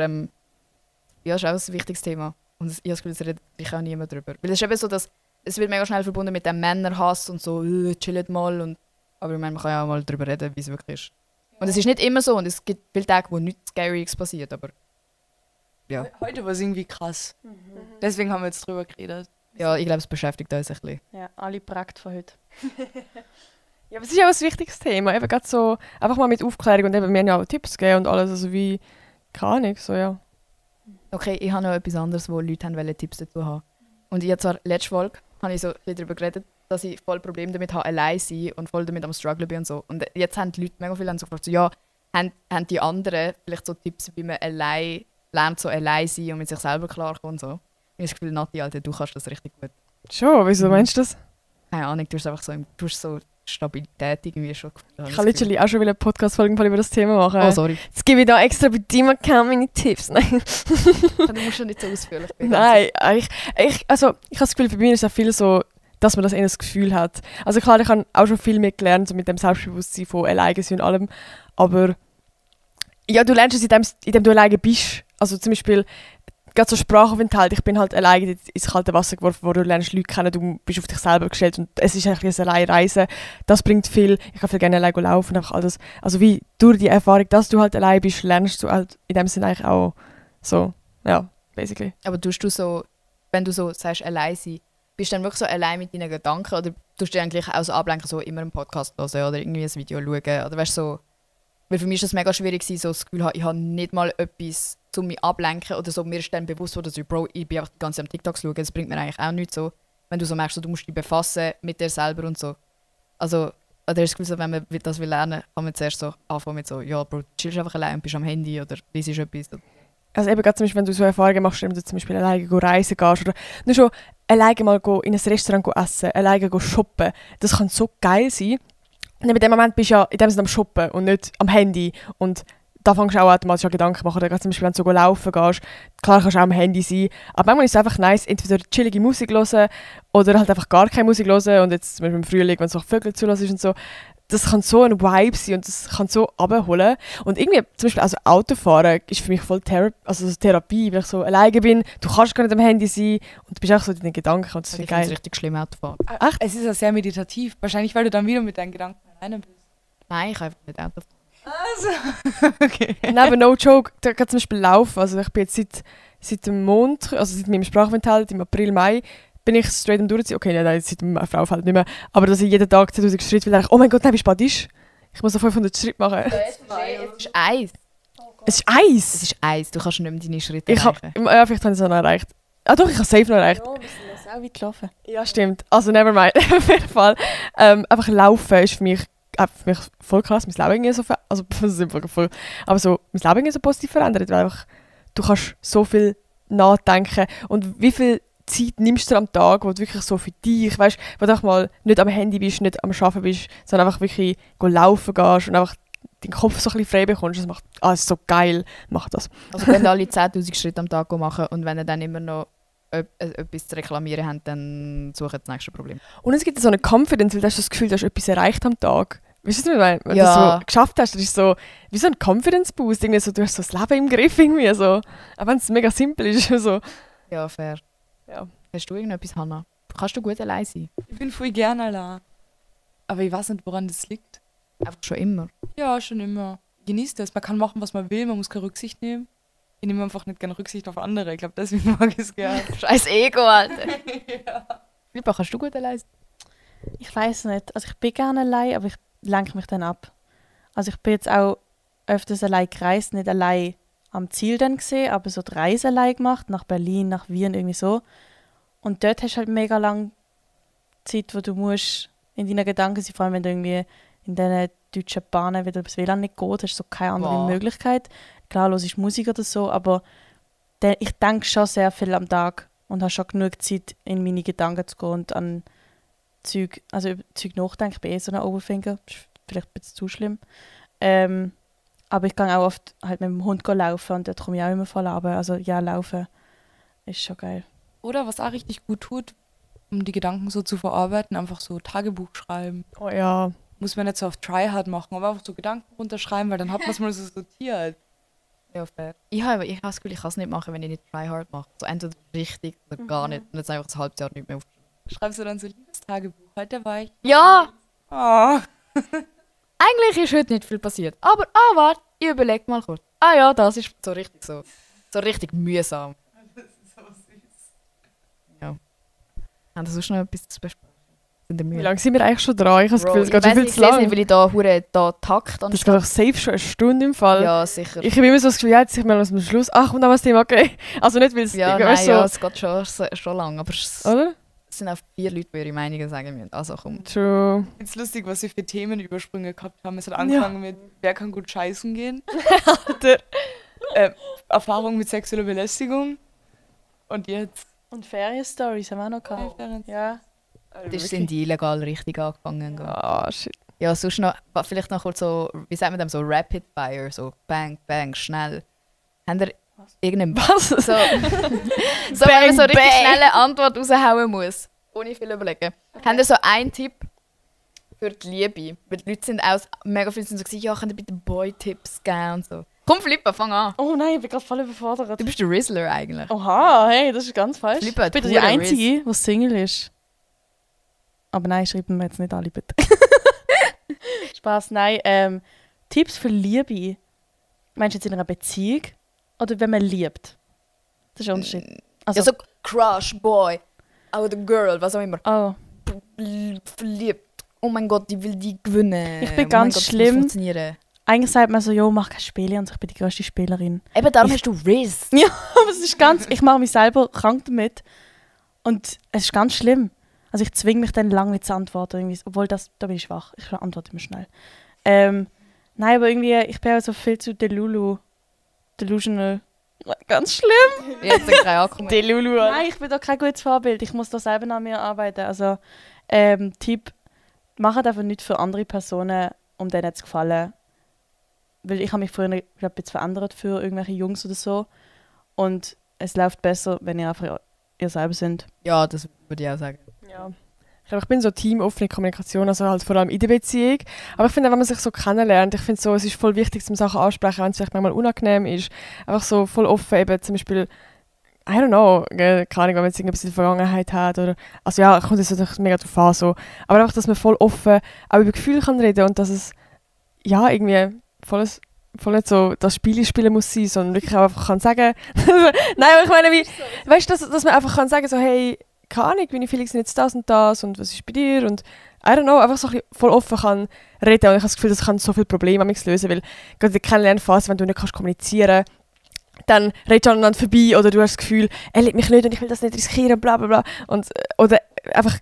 ja, ist auch ein wichtiges Thema. Und ich habe das Gefühl, es redet sich auch niemand drüber. Weil es ist eben so, dass es wird mega schnell verbunden mit dem Männerhass und so, chillt mal. Aber ich meine, man kann ja auch mal darüber reden, wie es wirklich ist. Und es ist nicht immer so und es gibt viele Tage, wo nichts Scaryes passiert, aber ja. Heute war es irgendwie krass. Deswegen haben wir jetzt drüber geredet. Ja, ich glaube, es beschäftigt uns ein bisschen. Ja, alle prägt von heute. Ja, aber es ist ja auch ein wichtiges Thema. Eben gerade so, einfach mal mit Aufklärung und eben, wir haben ja auch Tipps gegeben und alles, also wie, keine Ahnung, so ja. Okay, ich habe noch etwas anderes, wo Leute haben wollen, Tipps dazu haben. Und ich habe zwar letzte Folge habe ich so ein bisschen darüber geredet, dass ich voll Probleme damit habe, allein zu sein und voll damit am Struggle bin und so. Und jetzt haben die Leute mega viele so gefragt, so, ja, haben die anderen vielleicht so Tipps, wie man allein lernt, so allein sein und mit sich selber klarkommen und so. Und ich habe das Gefühl, Nati, Alter, du kannst das richtig gut. Schon, wieso meinst du das? Keine Ahnung, du hast einfach so, du hast so Stabilität irgendwie schon gefühlt. Ich kann literally auch schon wieder eine Podcast-Folge über das Thema machen. Oh, sorry. Jetzt gebe ich da extra bei deinem Account meine Tipps. Nein, Du musst schon nicht so ausführlich sein. Nein, ich habe das Gefühl, für mich ist es auch viel so, dass man das eher das Gefühl hat. Also klar, ich habe auch schon viel mehr gelernt, so mit dem Selbstbewusstsein von alleine sein und allem. Aber ja, du lernst es, indem du alleine bist. Also zum Beispiel, gerade so Sprachaufenthalt, ich bin halt alleine ins kalte Wasser geworfen, wo du lernst Leute kennen, du bist auf dich selber gestellt und es ist eigentlich ein Alleinreisen. Das bringt viel. Ich kann viel gerne alleine laufen, einfach alles. Also wie durch die Erfahrung, dass du halt allein bist, lernst du halt in dem Sinne eigentlich auch so, ja, basically. Aber tust du so, wenn du so sagst, allein sein, bist du dann wirklich so allein mit deinen Gedanken oder tust du eigentlich auch so ablenken, so immer einen Podcast hören oder irgendwie ein Video schauen? Oder weißt du, so, weil für mich ist es mega schwierig, so das Gefühl, ich habe nicht mal etwas, um mich ablenken oder so. Mir ist dann bewusst, dass ich, Bro, ich bin einfach die ganze Zeit am TikToks schauen, das bringt mir eigentlich auch nichts so. Wenn du so merkst, so, du musst dich befassen mit dir selber und so. Also, oder ist das Gefühl, so, wenn man das will lernen, kann man zuerst so anfangen mit so, ja, Bro, du chillst einfach allein und bist am Handy oder liest etwas. Also eben gerade zum Beispiel, wenn du so Erfahrungen machst, wenn du zum Beispiel alleine reisen gehst oder nur schon alleine mal in ein Restaurant essen, alleine shoppen, das kann so geil sein. Und in dem Moment bist du ja in dem Sinne am Shoppen und nicht am Handy. Und da fängst du auch automatisch an Gedanken machen. Oder gerade zum Beispiel, wenn du so laufen gehst, klar kannst du auch am Handy sein. Aber manchmal ist es einfach nice, entweder chillige Musik hören oder halt einfach gar keine Musik hören. Und jetzt zum Beispiel im Frühling, wenn es noch Vögel zulassen ist und so. Das kann so ein Vibe sein und das kann so abholen. Und irgendwie, zum Beispiel also Autofahren ist für mich voll Therapie, weil ich so alleine bin. Du kannst gar nicht am Handy sein und du bist auch so in den Gedanken und das Ich finde ich finde es geil. richtig schlimm, Autofahren. Echt? Es ist ja sehr meditativ. Wahrscheinlich, weil du dann wieder mit deinen Gedanken alleine bist. Nein, ich kann einfach nicht Auto fahren. Also, okay. Nein, aber no joke, da kann zum Beispiel laufen. Also ich bin jetzt seit dem Mond, also seit meinem Sprachaufenthalt im April, Mai, bin ich straight am Durchziehen. Okay, nein, seit dem Frauenfeld nicht mehr. Aber dass ich jeden Tag 2000 Schritte will, oh mein Gott, nein, wie spät ist? Ich muss noch 500 Schritte machen. Es ist Eis. Es ist Eis! Es ist Eis, du kannst nicht mehr deine Schritte Ich hab, erreichen. ja, vielleicht habe ich es noch erreicht. Ah doch, ich habe safe noch erreicht. Ja, wir sind jetzt auch weit gelaufen. Ja, stimmt. Also, never mind. Auf jeden Fall. Einfach laufen ist für mich voll krass. Mein Leben irgendwie so also das ist einfach voll, aber so, mein Leben irgendwie so positiv verändert, weil einfach, du kannst so viel nachdenken und wie viel Zeit nimmst du dir am Tag, wo du wirklich so für dich, weißt, wo du auch mal nicht am Handy bist, nicht am Arbeiten bist, sondern einfach wirklich laufen gehst und einfach deinen Kopf so ein bisschen frei bekommst. Das macht, das ist so geil, mach das. Also wenn alle 10'000 Schritte am Tag machen und wenn ihr dann immer noch etwas zu reklamieren habt, dann sucht das nächste Problem. Und es gibt so eine Confidence, weil du hast das Gefühl, du hast etwas erreicht am Tag. Weißt du, was ich meine? Wenn Ja. du das so geschafft hast, das ist so wie so ein Confidence-Boost. Irgendwie so, du hast so das Leben im Griff. Irgendwie so. Auch wenn es mega simpel ist. So. Ja, fair. Ja. Hast du irgendetwas, Hannah? Kannst du gut allein sein? Ich bin voll gerne allein. Aber ich weiß nicht, woran das liegt. Einfach schon immer. Ja, schon immer. Genießt das. Man kann machen, was man will. Man muss keine Rücksicht nehmen. Ich nehme einfach nicht gerne Rücksicht auf andere. Ich glaube, deswegen mag ich es gerne. Scheiß Ego, Alter. Philippa, kannst du gut allein sein? Ich weiß nicht. Also ich bin gerne allein, aber ich lenke mich dann ab. Also ich bin jetzt auch öfters allein gereist, nicht allein am Ziel dann gesehen, aber so die Reise allein gemacht, nach Berlin, nach Wien, irgendwie so. Und dort hast du halt mega lange Zeit, wo du musst in deinen Gedanken sein, vor allem wenn du irgendwie in diesen deutschen Bahnen wieder das WLAN nicht geht, hast du so keine andere Wow. Möglichkeit. Klar, hörst du Musik oder so, aber ich denke schon sehr viel am Tag und habe schon genug Zeit, in meine Gedanken zu gehen und an Zeug, also über Zeug nachdenken. Ich bin so ein Overthinker, ist vielleicht ein bisschen zu schlimm. Aber ich gehe auch oft halt mit dem Hund laufen und dort komme ich auch immer voll runter. Also ja, laufen ist schon geil. Oder was auch richtig gut tut, um die Gedanken so zu verarbeiten, einfach so Tagebuch schreiben. Oh ja. Muss man nicht so auf Tryhard machen, aber einfach so Gedanken runterschreiben, weil dann hat man es mal so sortiert. Ja, fair. Ich habe das Gefühl, ich kann es nicht machen, wenn ich nicht try hard mache. So entweder richtig oder gar nicht. Und jetzt einfach ein halbes Jahr nicht mehr auf. Schreibst du dann so Liebestagebuch? Heute war ich. Ja! Ah. Eigentlich ist heute nicht viel passiert. Aber, warte, ich überlege mal kurz. Ah ja, das ist so richtig mühsam. Das ist so süß. Haben wir sonst noch etwas zu besprechen? In der Wie Mühe. lange sind wir eigentlich schon dran? Ich habe das Gefühl, es geht ich schon weiss viel nicht, zu ich lese nicht, lang. weil ich da hure Takt Das geht doch safe schon eine Stunde im Fall. Ja, sicher. Ich habe immer so das Gefühl, ja, jetzt sind wir am Schluss. Ach, und dann was Thema, okay. Also nicht, weil es Ja, irgendwie, nein, weißt, ja, es geht schon lang. Aber es Oder? sind auch 4 Leute, die ihre Meinungen sagen müssen. Also komm. True. Es ist lustig, was wir für Themenübersprünge gehabt haben. Es hat angefangen mit, wer kann gut scheißen gehen? Alter. Erfahrung mit sexueller Belästigung. Und jetzt. Und Ferien-Stories haben wir auch noch gehabt. Ja. Das sind die illegal richtig angefangen. Ah, shit. Ja, sonst noch, vielleicht noch kurz so, wie sagt man dem, so Rapid Fire, so bang, bang, schnell. Habt ihr irgendeinen Was? So, wenn man so Bang, richtig bang. schnell eine Antwort raushauen muss, ohne viel überlegen. Habt ihr so einen Tipp für die Liebe? Weil die Leute sind auch, mega viele sind so gesagt, ja, könnt ihr bitte Boy-Tipps geben und so. Komm, Philippa, fang an. Oh nein, ich bin gerade voll überfordert. Du bist der Rizzler eigentlich. Oha, hey, das ist ganz falsch. Philippa Ich bin hat die hure Einzige, die Single ist. Aber nein, schreiben wir jetzt nicht alle, bitte. Spaß, nein. Tipps für Liebe. Meinst du jetzt in einer Beziehung? Oder wenn man liebt? Das ist ein Unterschied. Also, Ja, so Crush, Boy, oder Girl, was auch immer. oh, Verliebt. Oh mein Gott, ich will die gewinnen. Ich bin Oh mein ganz Gott, das muss schlimm. funktionieren. eigentlich sagt man so, jo, mach kein Spiele und so, ich bin die grösste Spielerin. Eben darum Ich- hast du Riz. Aber es ist ganz, ich mache mich selber krank damit. Und es ist ganz schlimm. Also ich zwinge mich dann lange nicht zu antworten, irgendwie, obwohl da bin ich schwach. Ich antworte immer schnell. Nein, aber irgendwie, ich bin auch so viel zu delusional. Ganz schlimm. Jetzt sind keine Akku mehr. Delulu. Nein, ich bin doch kein gutes Vorbild. Ich muss da selber an mir arbeiten. Also, Tipp, macht einfach nicht für andere Personen, um denen zu gefallen. Weil ich habe mich früher, glaub, ein bisschen verändert für irgendwelche Jungs oder so. Und es läuft besser, wenn ihr einfach ihr selber sind. Ja, das würde ich auch sagen. Ja. Ich glaube, ich bin so Team offene Kommunikation, also halt vor allem in der Beziehung. Aber ich finde, wenn man sich so kennenlernt, ich finde so, es ist voll wichtig, zum Sachen ansprechen, wenn es vielleicht manchmal unangenehm ist. Einfach so voll offen, eben zum Beispiel, I don't know, keine Ahnung, wenn man jetzt irgendwas in der Vergangenheit hat oder, also ja, kommt jetzt natürlich mega drauf an, so. Aber einfach, dass man voll offen auch über Gefühle kann reden und dass es, ja, irgendwie voll nicht so das Spiel spielen muss sein, sondern wirklich auch einfach kann sagen, nein, aber ich meine, wie, weißt du, dass man einfach kann sagen, so, hey, keine Ahnung, meine Feelings sind jetzt das und was ist bei dir und I don't know, einfach so ein bisschen voll offen kann reden und ich habe das Gefühl, das kann so viele Probleme lösen, weil gerade in der Kennenlernphase, wenn du nicht kannst kommunizieren, dann redest du aneinander vorbei oder du hast das Gefühl, er liebt mich nicht und ich will das nicht riskieren, bla bla bla und, oder einfach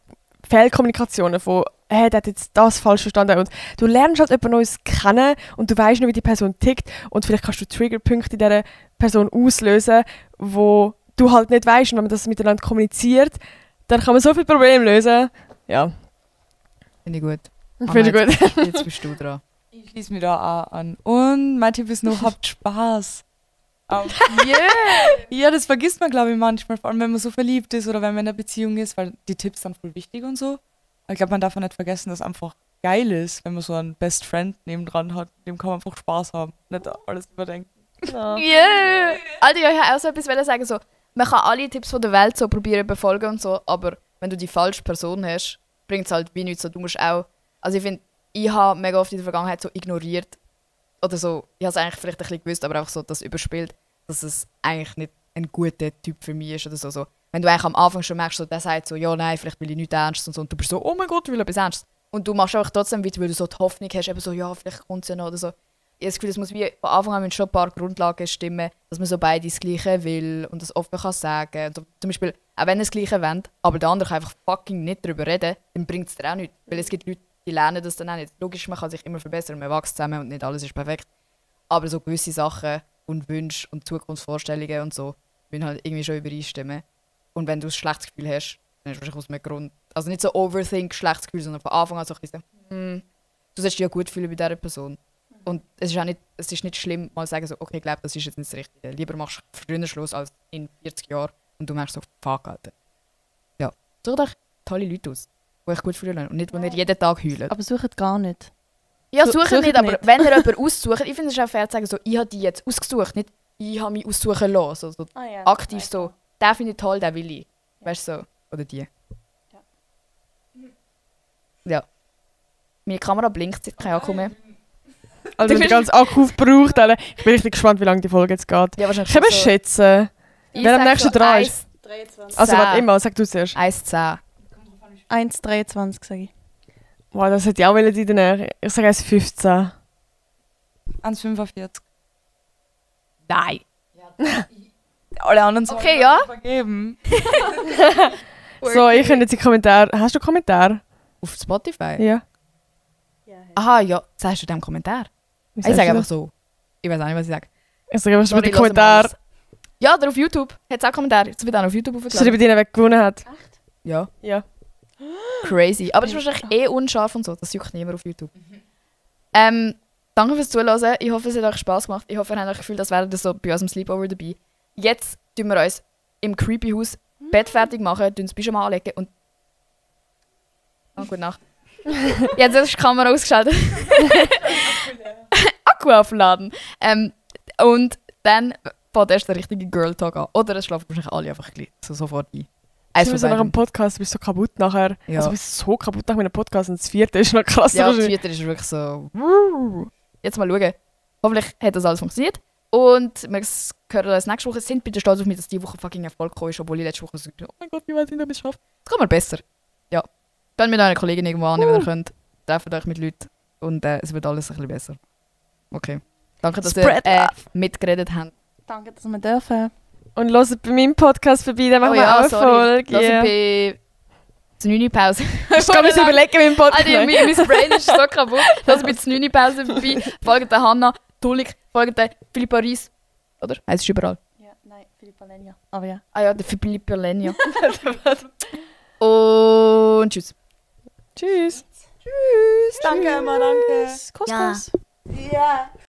Fehlkommunikationen von hey, der hat jetzt das falsch verstanden und du lernst halt jemand Neues kennen und du weißt nicht, wie die Person tickt und vielleicht kannst du Triggerpunkte in dieser Person auslösen, wo du halt nicht weißt und wenn man das miteinander kommuniziert, dann kann man so viele Probleme lösen. Ja, Finde ich gut. finde ich gut. Jetzt bist du dran. Ich schließe mich da auch an. Und mein Tipp ist nur, habt Spaß. Ja, das vergisst man, glaube ich, manchmal, vor allem wenn man so verliebt ist oder wenn man in einer Beziehung ist, weil die Tipps sind voll wichtig und so. Aber ich glaube, man darf auch nicht vergessen, dass es einfach geil ist, wenn man so einen Best Friend nebendran hat. Mit dem kann man einfach Spaß haben, nicht alles überdenken. Ja. Yeah! Alter, ja, ich wollte auch so etwas sagen, so, man kann alle Tipps von der Welt so probieren befolgen und so, aber wenn du die falsche Person hast, bringt es halt wie nichts. So, du musst auch, also ich finde, ich habe mega oft in der Vergangenheit so ignoriert, oder so, ich habe es eigentlich vielleicht ein bisschen gewusst, aber einfach so das überspielt, dass es eigentlich nicht ein guter Typ für mich ist oder so. So. Wenn du eigentlich am Anfang schon merkst, so, der sagt so, ja, nein, vielleicht will ich nichts Ernstes und so, und du bist so, oh mein Gott, ich will etwas Ernstes. Und du machst einfach trotzdem weiter, weil du so die Hoffnung hast, eben so, ja, vielleicht kommt es ja noch oder so. Ich habe das Gefühl, es muss wie von Anfang an schon ein paar Grundlagen stimmen, dass man so beide das Gleiche will und das offen kann sagen. Und so, zum Beispiel, auch wenn er das Gleiche wollt, aber der andere kann einfach fucking nicht darüber reden, dann bringt es dir auch nichts. Weil es gibt Leute, die lernen das dann auch nicht. Logisch, man kann sich immer verbessern, man wächst zusammen und nicht alles ist perfekt. Aber so gewisse Sachen und Wünsche und Zukunftsvorstellungen und so müssen halt irgendwie schon übereinstimmen. Und wenn du ein schlechtes Gefühl hast, dann ist wahrscheinlich aus einem Grund, also nicht so overthink, schlechtes Gefühl, sondern von Anfang an so ein bisschen, du sollst dich ja gut fühlen bei dieser Person. Und es ist auch nicht, es ist nicht schlimm, mal sagen so, okay, ich glaube, das ist jetzt nicht das Richtige. Lieber machst du früher Schluss als in 40 Jahren und du merkst so, fuck, Alter. Ja, sucht euch tolle Leute aus, die euch gut fühlen und nicht, die nicht jeden Tag heulen. Aber sucht gar nicht. Ja, Sucht suchen nicht, nicht. aber wenn ihr jemanden aussucht, ich finde es auch fair zu sagen, so, ich habe die jetzt ausgesucht, nicht ich habe mich aussuchen lassen. So, Ja. aktiv so, den finde ich toll, den will ich. Weißt du so? Oder die. Ja. Meine Kamera blinkt, seit kein Akku mehr. Also wenn der ganze Akku aufbraucht, Alter. Ich bin richtig gespannt, wie lange die Folge jetzt geht. Ja, wahrscheinlich Ich kann so. schätzen. Ich wer am sag nächsten so dran ist. 23. Also warte 10. immer, sag du zuerst. 1,10. 1,23 sage ich. Wow, das hätte ich auch in der Nähe. Ich sage 1,15. 1,45. Nein. Alle anderen sollen Okay, ja. vergeben. So, ich könnte jetzt die Kommentare... Hast du Kommentare? Auf Spotify? Ja. Aha, ja. Sagst du dem Kommentar? Wie Ich sagst sage du einfach so. Ich weiß auch nicht, was ich sage. das? Ich sage einfach, mit Sorry, den Kommentaren. hören wir alles. Ja, oder auf YouTube. Hat es auch Kommentare. Jetzt wird auch auf YouTube Schreibe aufgeladen. denen, wer gewonnen hat. Ja. Ja. Crazy. Aber das ist wahrscheinlich unscharf und so. Das juckt niemand auf YouTube. Danke fürs Zuhören. Ich hoffe, es hat euch Spass gemacht. Ich hoffe, ihr habt euch gefühlt, als wären ihr so bei unserem Sleepover dabei. Jetzt tun wir uns im Creepy Haus Bett fertig machen, tun das Pyjama anlegen und... gute Nacht. Jetzt ist die Kamera ausgeschaltet. Akku aufladen. Und dann fängt erst der richtige Girl Talk an. Oder es schlafen wahrscheinlich alle einfach gleich so sofort ein. Eins Also von nach beiden. dem Podcast bist du so kaputt nachher. Ja. Also bist du so kaputt nach meinem Podcast und das vierte ist noch krass. Ja, das vierte ist wirklich so... Jetzt mal schauen. Hoffentlich hat das alles funktioniert. Und wir hören uns nächste Woche. Sind bitte stolz auf mich, dass diese Woche fucking Erfolg gekommen ist, obwohl ich letzte Woche so oh mein Gott, wie weit sind wir es schafft. Es kommt mal besser. Ja. Geht mit euren Kollegen irgendwo an, wenn ihr könnt. Trefft euch mit Leuten. Und es wird alles ein bisschen besser. Okay. Danke, dass Spread ihr love. mitgeredet habt. Danke, dass wir dürfen. Und hört bei meinem Podcast vorbei, dann machen Oh wir ja, auch eine sorry. Folge. Lass Yeah. bei... zur 9-Pause. Ich kann mir überlegen mit dem Podcast. Alter, mein Brain ist so kaputt. Lass bei der 9-Pause vorbei. Folgt der Hanna Tulik, folgt der Philippa Reis. Oder? Heißt es überall? Ja, nein, Philippa Lenja. Aber ja. Ah ja, der Philippa Lenja. Und tschüss. Tschüss. Tschüss. Danke, Emma, danke. Kuss, Ja. Kuss. Ja.